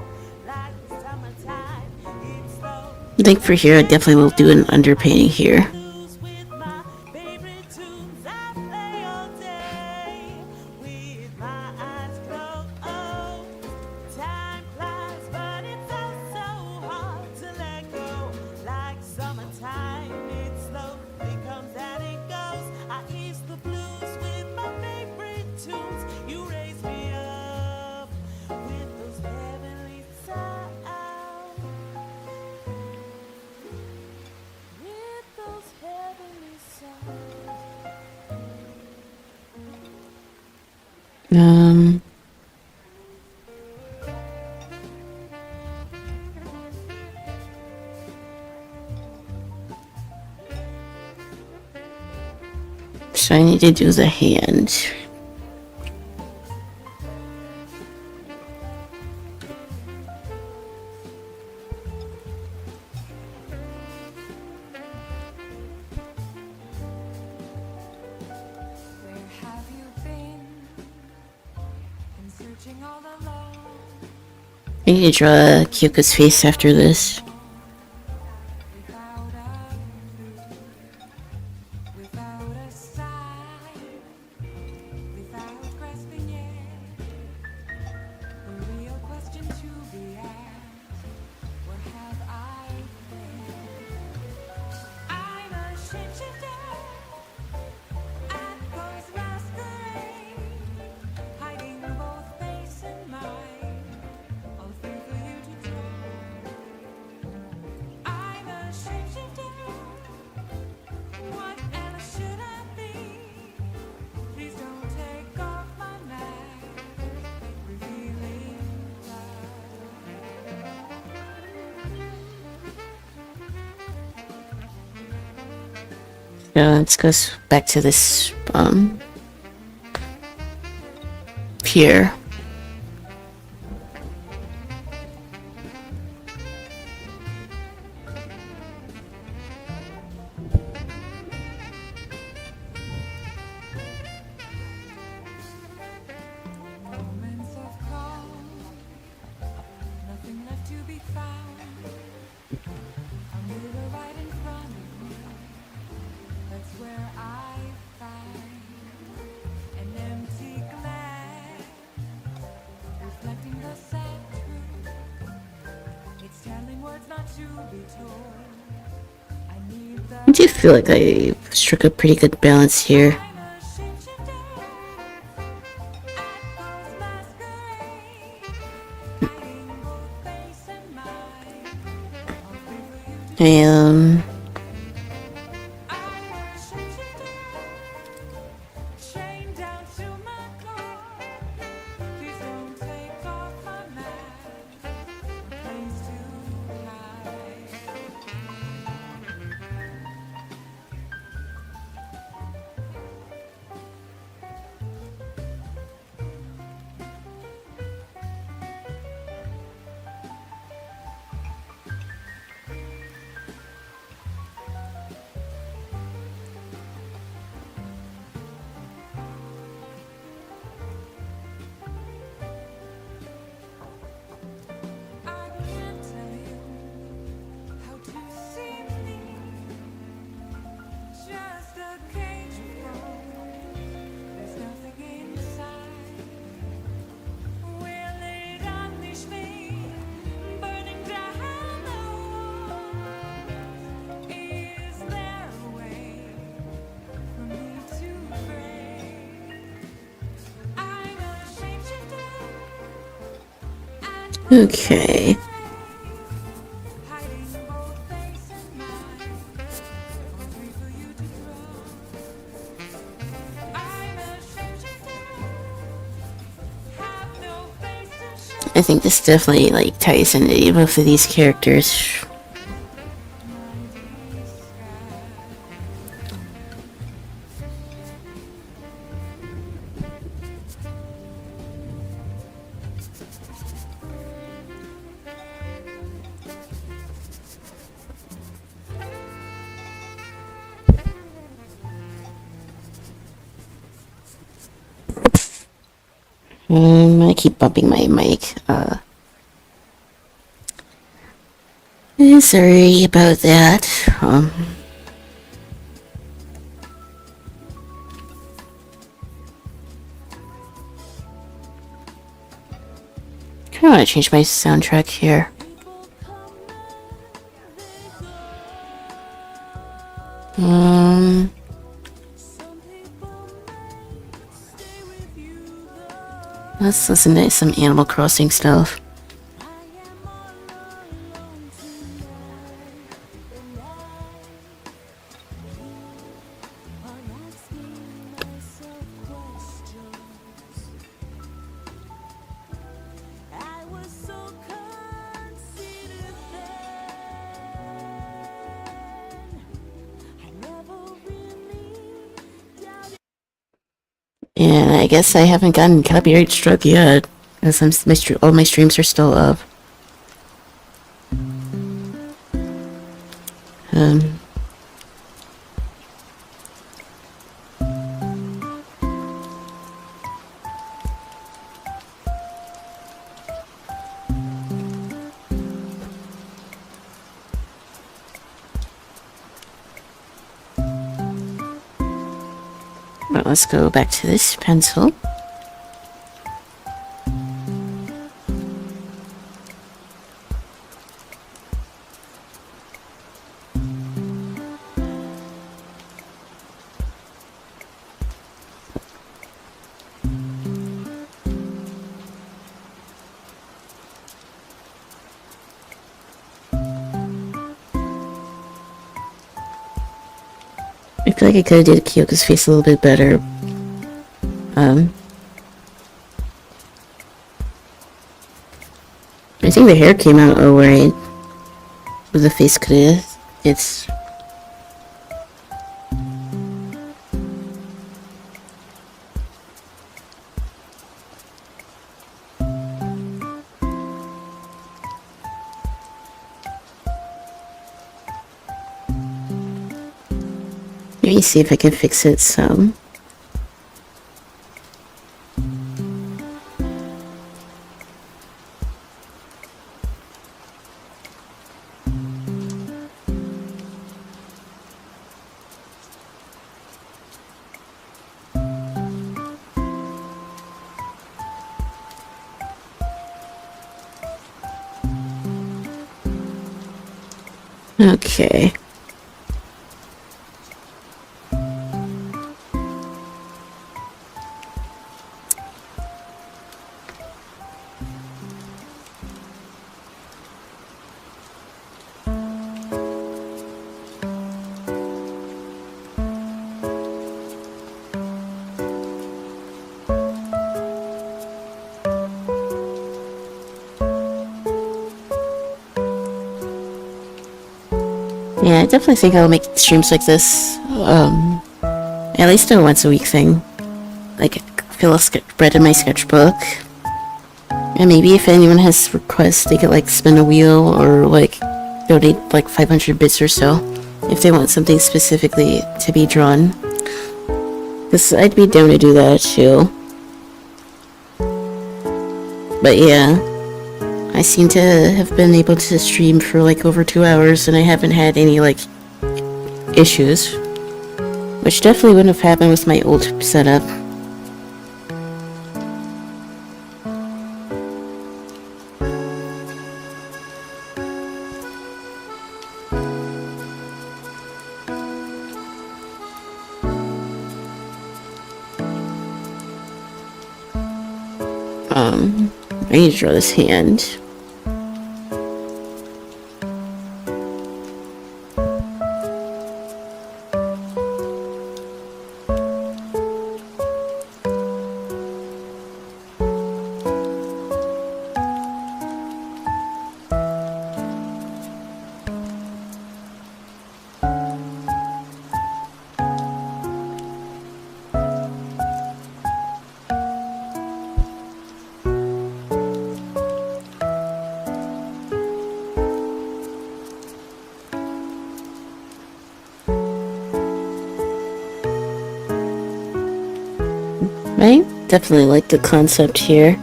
Like the summertime, it's slow. I think for here, I definitely will do an underpainting here. Blues with my favorite tunes. I play all day with my eyes closed. Time flies, but it's oh so hard to let go. Like summertime, it slowly comes and it goes. I ease the blues with my favorite tunes. You raise me up with those heavenly sounds. With those heavenly sounds. So I need to do the hand. Where have you been? Been searching all alone. I need to draw Kyoko's face after this. Without a clue, without a sign, without grasping it. The real question to be asked: what have I been? I'm a shapeshifter at ghost masquerade, hiding both face and mind. All things for you to draw. let's go back to this pier. Moments of calm, nothing left to be found. A mirror right in front of me, that's where I find an empty glass, reflecting the sad truth. It's telling words not to be told. I need the I do feel like I struck a pretty good balance here. I'm ashamed to do at those masquerades, hiding both face and mind. I'll pray for you to I I'm ashamed to do, chained down to my core. Please don't take off my mask, a place to hide. I can't tell you how to see me, just a cage of bones. There's nothing inside. Will it unleash me, burning down the walls? Is there a way for me to break? I'm ashamed to do. okay. Hiding both face and mind, I'll wait for you to draw. I'm ashamed to do, have no face to show. I think this definitely like ties into both of these characters. I keep bumping my mic. Sorry about that. Kind of want to change my soundtrack here. Some people stay with you though. Let's listen to some Animal Crossing stuff. I am all alone tonight, and I'm asking myself questions. I was so conceited then. I never really doubted. And I guess I haven't gotten copyright struck yet, as all my streams are still up. But let's go back to this pencil. I feel like I could have did Kyoko's face a little bit better. I think the hair came out alright. But the face could have. It's. Let me see if I can fix it some. Okay. Yeah, I definitely think I'll make streams like this. At least a once a week thing. Like, fill a spread in my sketchbook. And maybe if anyone has requests, they could like spin a wheel or like donate like 500 bits or so if they want something specifically to be drawn. Because I'd be down to do that too. But yeah, I seem to have been able to stream for like over 2 hours and I haven't had any like issues. Which definitely wouldn't have happened with my old setup. I need to draw this hand. I definitely like the concept here.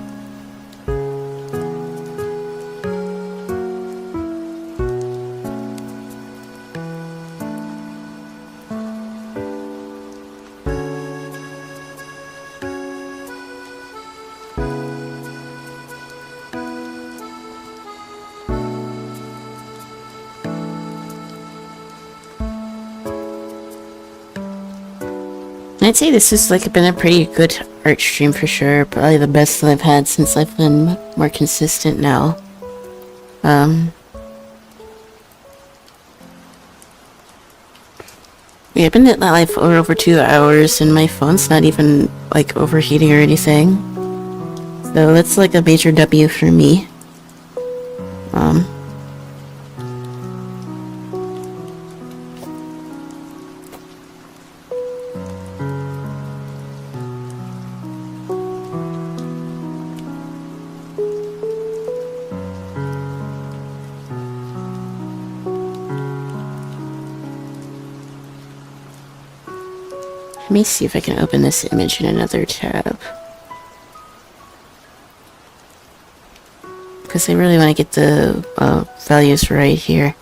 I'd say this has like been a pretty good art stream for sure. Probably the best that I've had since I've been more consistent now. Yeah, I've been at that live for over 2 hours and my phone's not even like overheating or anything. So that's like a major W for me. Let me see if I can open this image in another tab. Because I really want to get the values right here.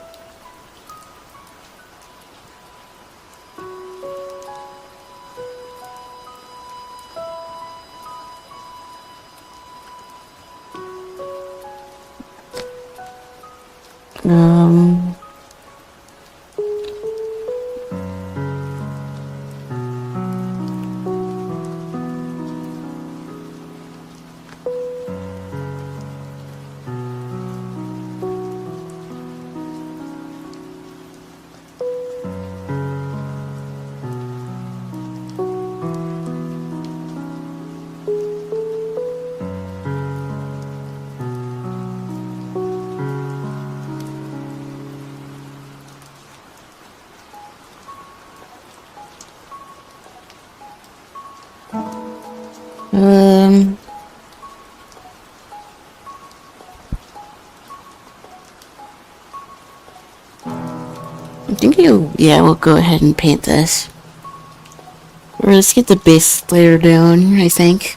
I think yeah, we'll go ahead and paint this. Or let's get the base layer down, I think.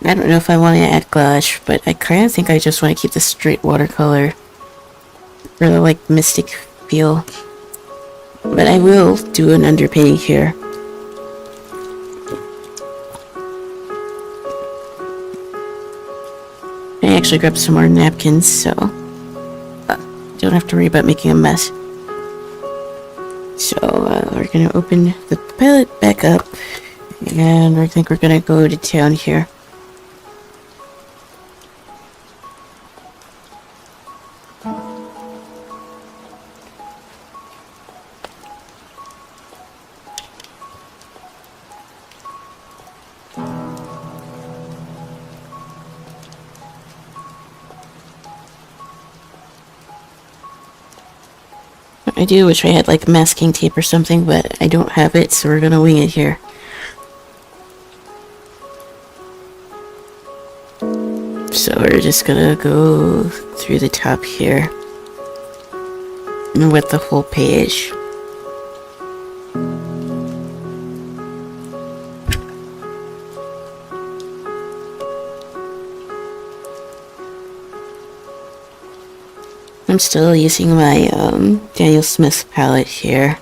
I don't know if I want to add gouache, but I kind of think I just want to keep the straight watercolor. For the, like, mystic feel. But I will do an underpainting here. I actually grabbed some more napkins, so don't have to worry about making a mess. So we're gonna open the palette back up, and I think we're gonna go to town here. I do wish I had like masking tape or something, but I don't have it, so we're gonna wing it here. So we're just gonna go through the top here and with the whole page. I'm still using my Daniel Smith palette here.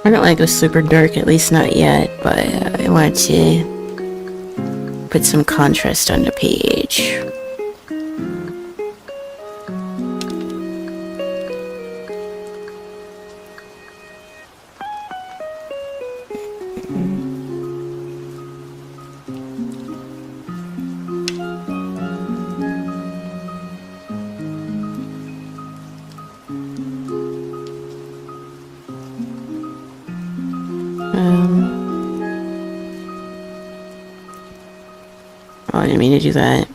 I don't want to go super dark, at least not yet, but I want to put some contrast on the page. Oh, I didn't mean to do that.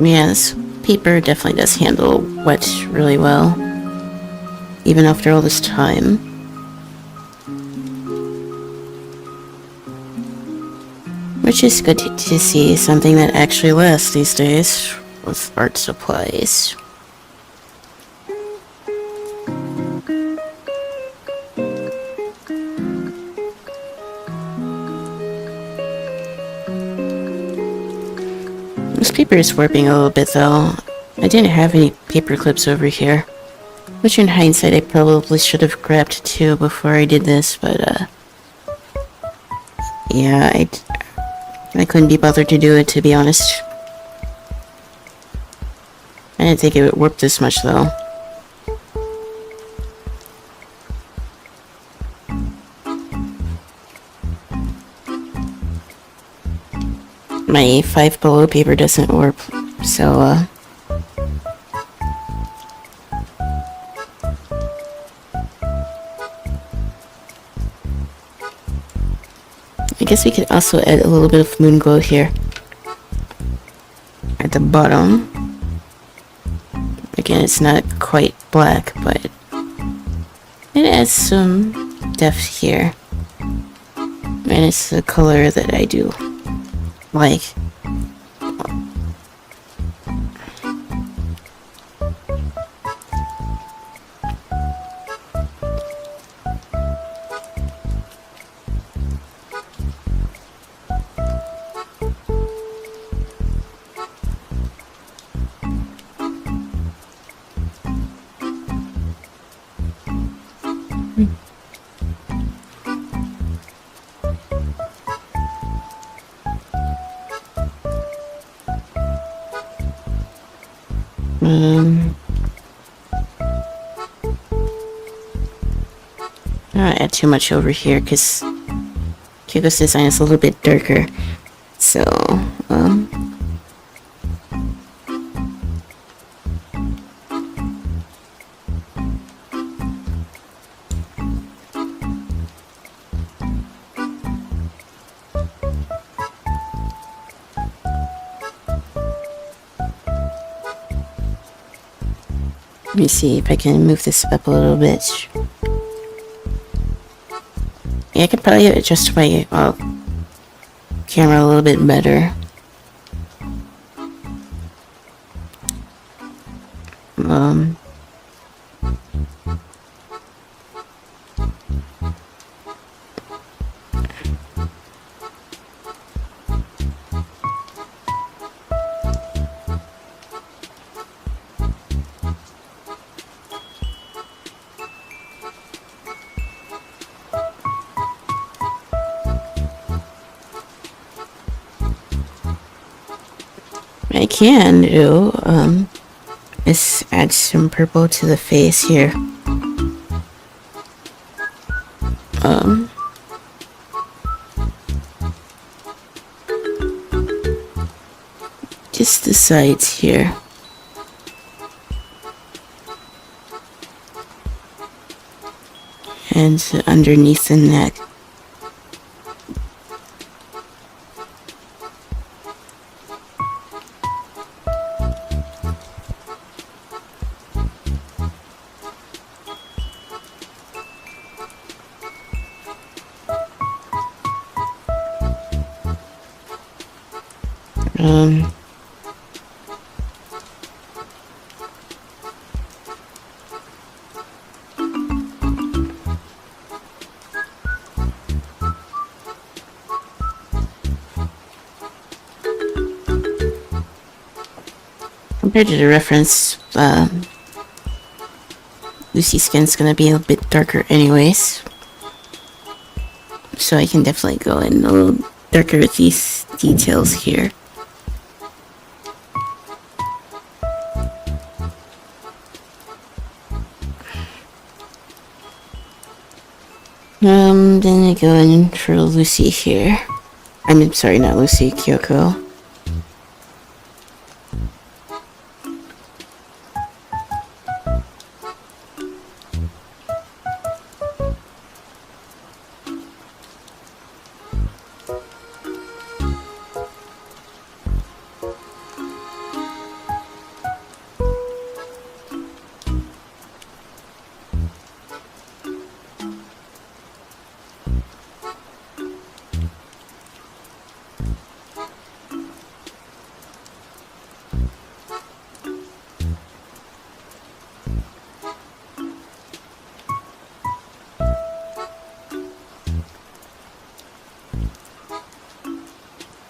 Yeah, this paper definitely does handle wet really well, even after all this time. Which is good to see, something that actually lasts these days with art supplies. This paper is warping a little bit though. I didn't have any paper clips over here. Which in hindsight I probably should have grabbed two before I did this, but yeah, I couldn't be bothered to do it, to be honest. I didn't think it would warp this much though. My 5 below paper doesn't warp, so I guess we could also add a little bit of moon glow here at the bottom. Again, it's not quite black, but it adds some depth here. And it's the color that I do like. I don't add too much over here because Kyoko's design is a little bit darker. So, let me see if I can move this up a little bit. Yeah, I could probably adjust my camera a little bit better. I can do, is add some purple to the face here. Just the sides here. And underneath the neck. Compared to the reference, Lucy's skin's gonna be a bit darker anyways. So I can definitely go in a little darker with these details here. Then I go in for Lucy here. I'm sorry, not Lucy, Kyoko.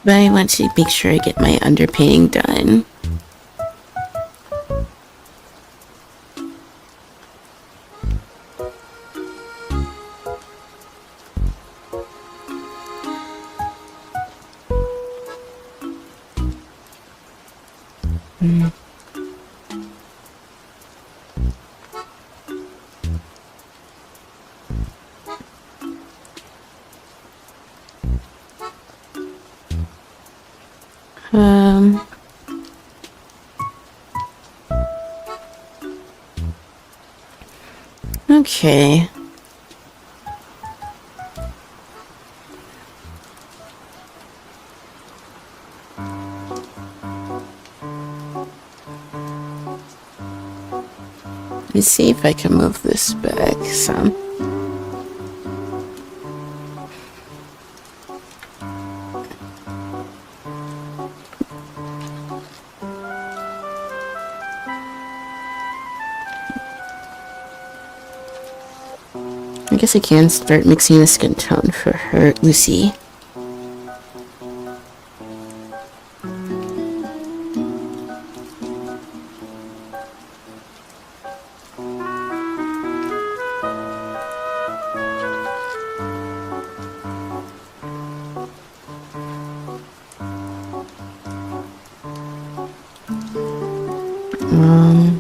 But I want to make sure I get my underpainting done. Okay. Let's see if I can move this back some. I guess I can start mixing the skin tone for her, Lucy. Um,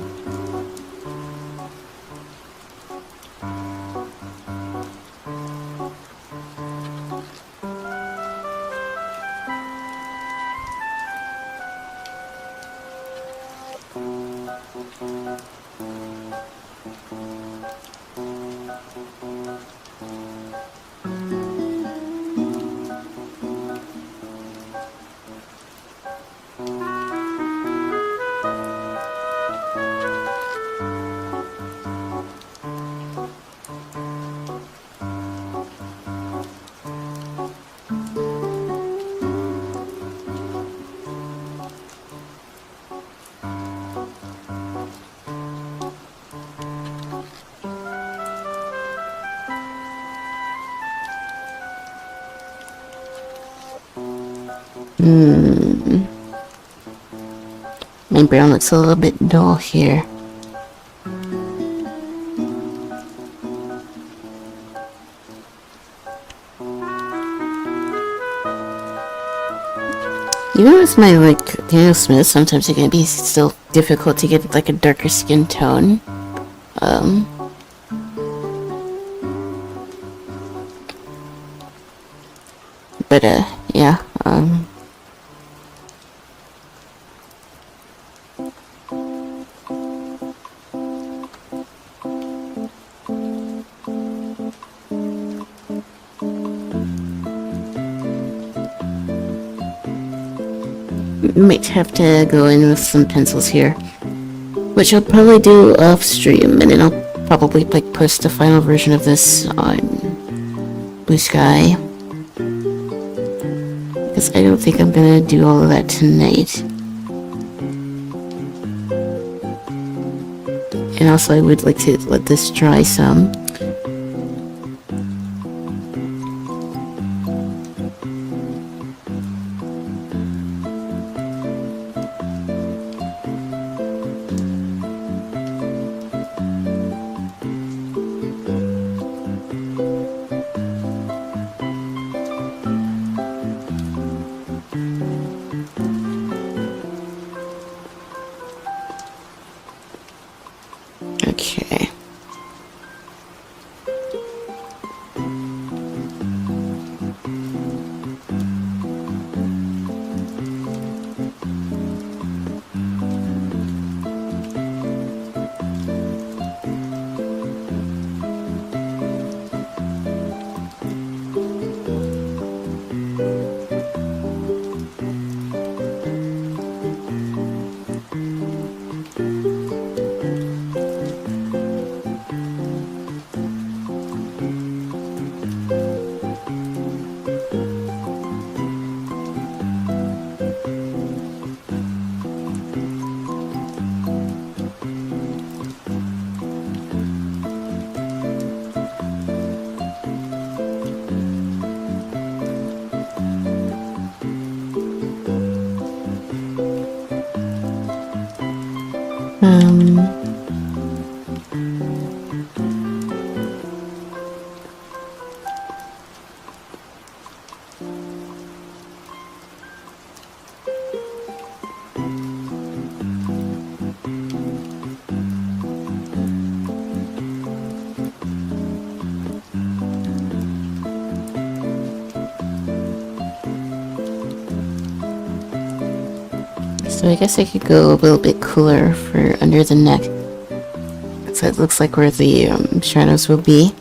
my brown looks a little bit dull here. Even with my, like, Daniel Smith, sometimes it can be still difficult to get, like, a darker skin tone. But, yeah, might have to go in with some pencils here, which I'll probably do off stream, and then I'll probably like post the final version of this on Blue Sky, because I don't think I'm gonna do all of that tonight. And also I would like to let this dry some. Okay. So I guess I could go a little bit cooler for under the neck. So it looks like where the shadows will be.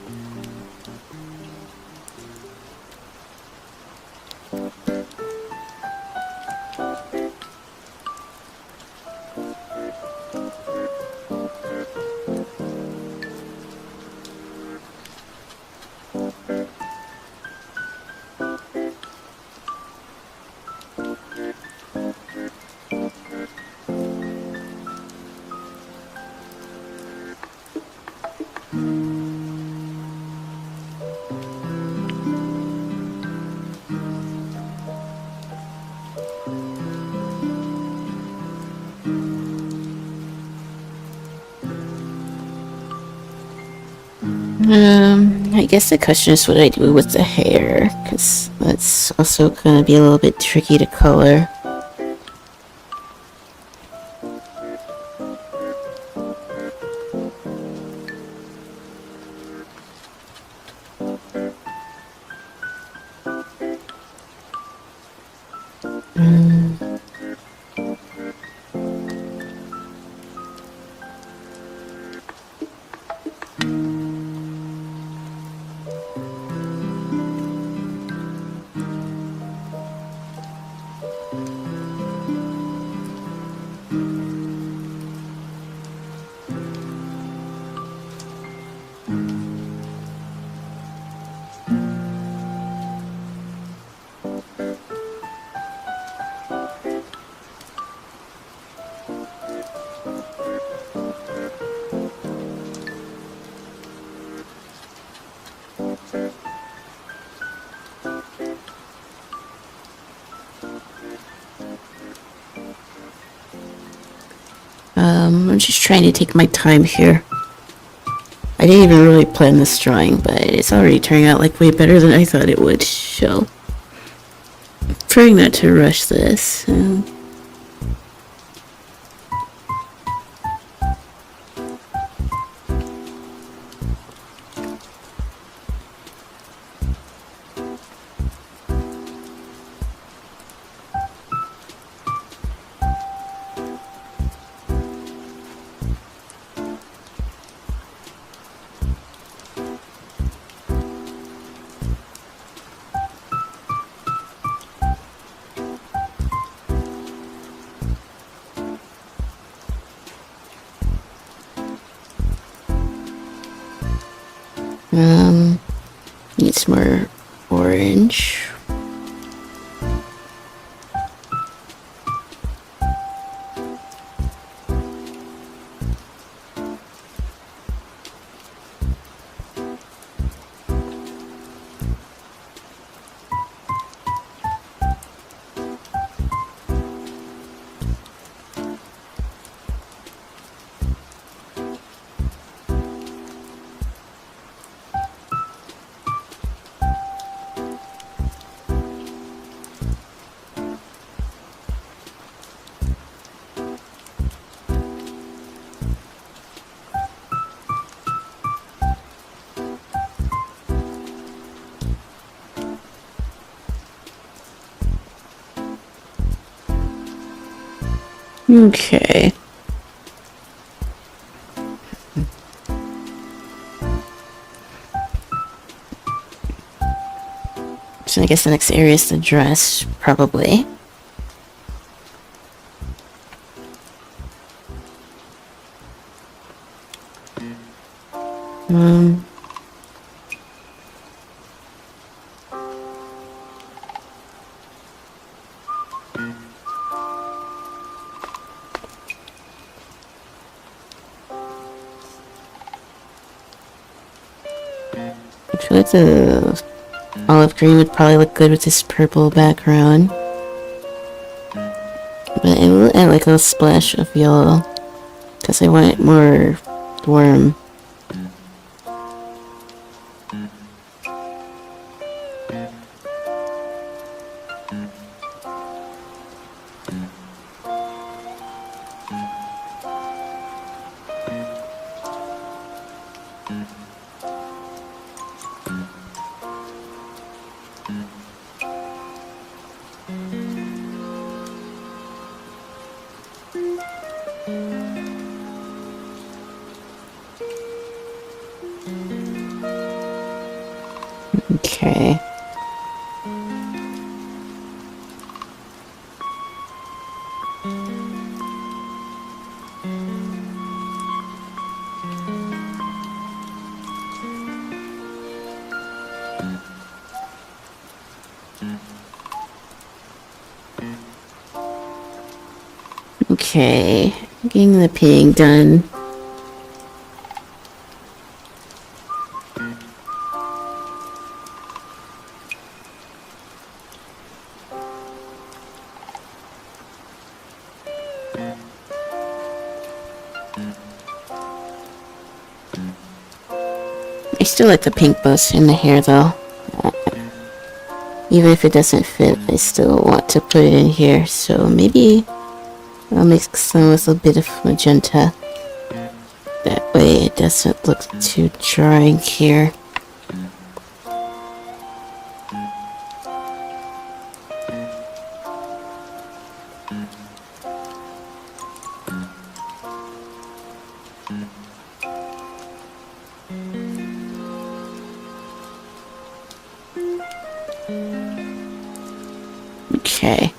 I guess the question is what I do with the hair, because that's also gonna be a little bit tricky to color. I'm just trying to take my time here. I didn't even really plan this drawing, but it's already turning out like way better than I thought it would, so trying not to rush this. Need some more orange. Okay. So I guess the next area is the dress, probably. I feel like the olive green would probably look good with this purple background. But it will add like a splash of yellow, because I want it more warm. Okay. Okay, getting the painting done. I still like the pink bows in the hair though. Even if it doesn't fit, I still want to put it in here, so maybe I'll mix some with a bit of magenta. That way it doesn't look too drying here. Okay.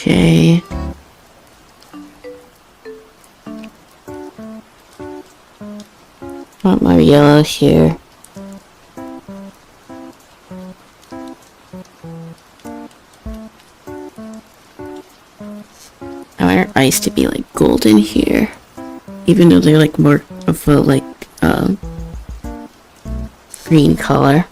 Okay. Want more yellow here. I want our eyes to be like golden here. Even though they're like more of a like green color.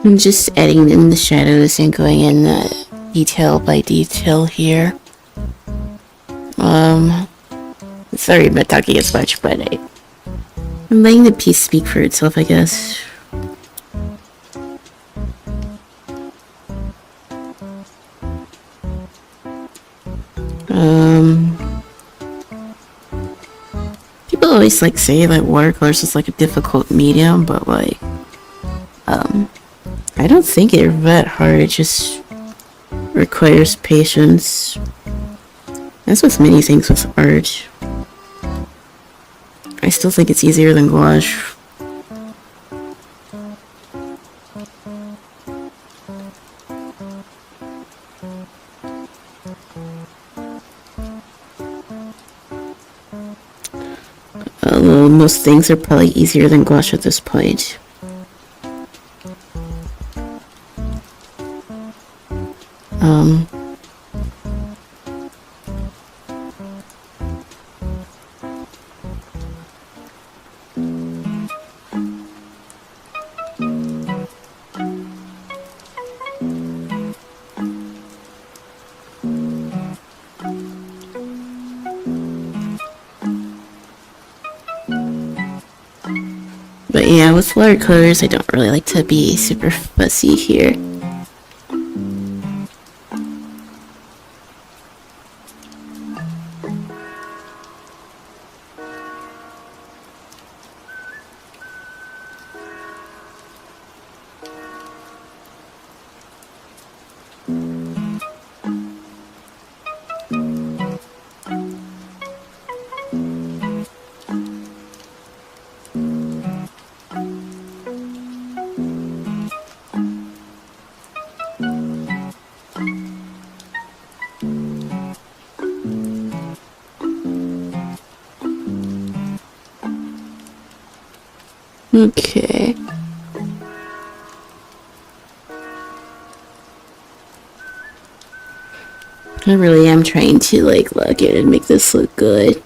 I'm just adding in the shadows and going in detail by detail here. Sorry about talking as much, but I'm letting the piece speak for itself, I guess. People always like say that watercolors is like a difficult medium, but like, I don't think it's that hard. It just requires patience. As with many things with art. I still think it's easier than gouache. Although most things are probably easier than gouache at this point. But yeah, with watercolors, I don't really like to be super fussy here. Okay. I really am trying to like look it and make this look good.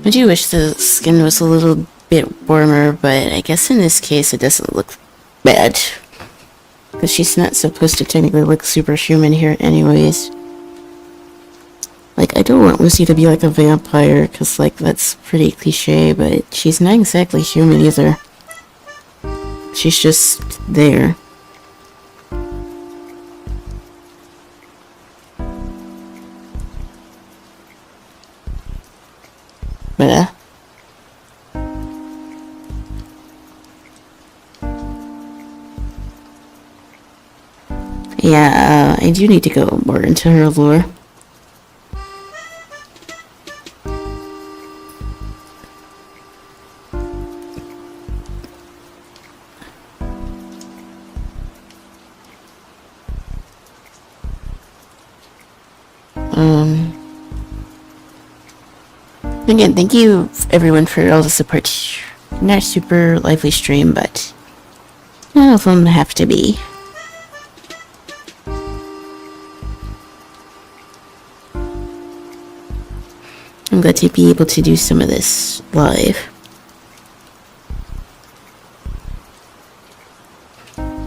I do wish the skin was a little bit warmer, but I guess in this case it doesn't look bad. Because she's not supposed to technically look superhuman here anyways. Like, I don't want Lucy to be like a vampire, because like, that's pretty cliche, but she's not exactly human either. She's just there. But, yeah, I do need to go more into her lore. Again, thank you everyone for all the support. Not a super lively stream, but none of them have to be. I'm glad to be able to do some of this live.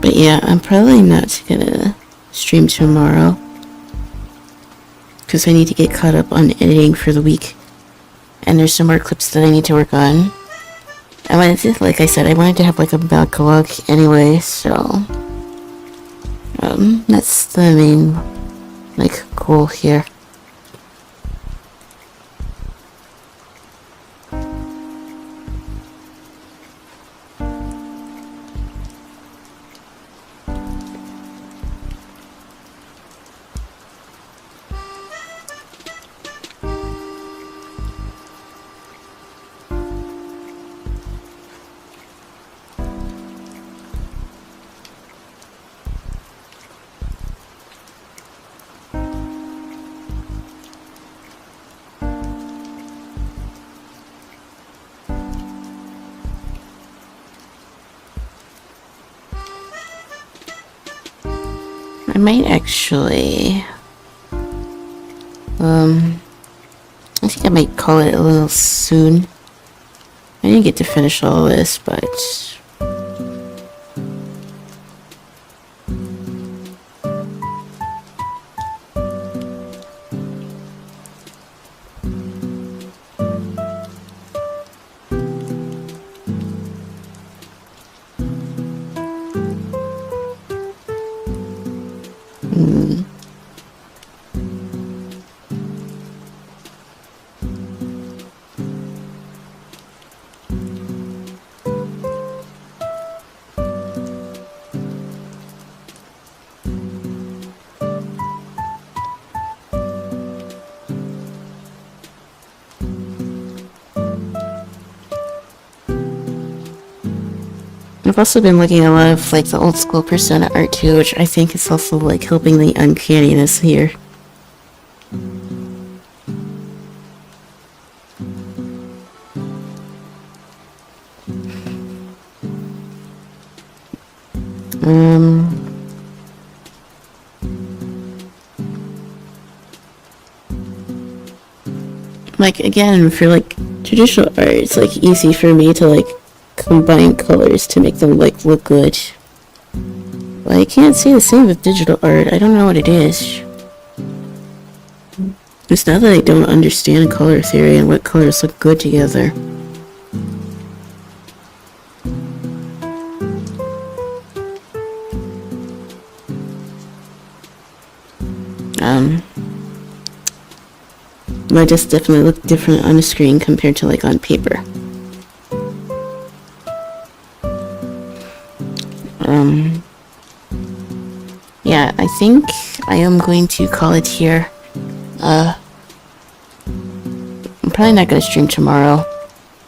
But yeah, I'm probably not gonna stream tomorrow, because I need to get caught up on editing for the week. And there's some more clips that I need to work on. I wanted to, like I said, I wanted to have like a backlog anyway, so that's the main like goal here. I might actually, I think I might call it a little soon. I didn't get to finish all this, but I've also been looking at a lot of like the old school Persona art too, which I think is also like helping the uncanniness here. Like again, for like traditional art, it's like easy for me to like combine colors to make them like look good. But I can't say the same with digital art. I don't know what it is. It's not that I don't understand color theory and what colors look good together. But just definitely look different on the screen compared to like on paper. Yeah, I think I am going to call it here. I'm probably not gonna stream tomorrow.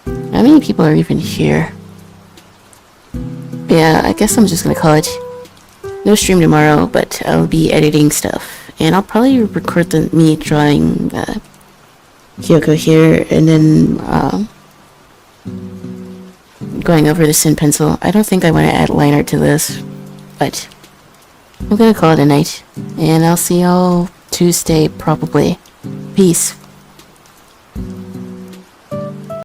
How many people are even here? Yeah, I guess I'm just gonna call it no stream tomorrow, but I'll be editing stuff. And I'll probably record me drawing Kyoko here, and then going over this in pencil. I don't think I want to add line art to this, but I'm gonna call it a night. And I'll see y'all Tuesday, probably. Peace.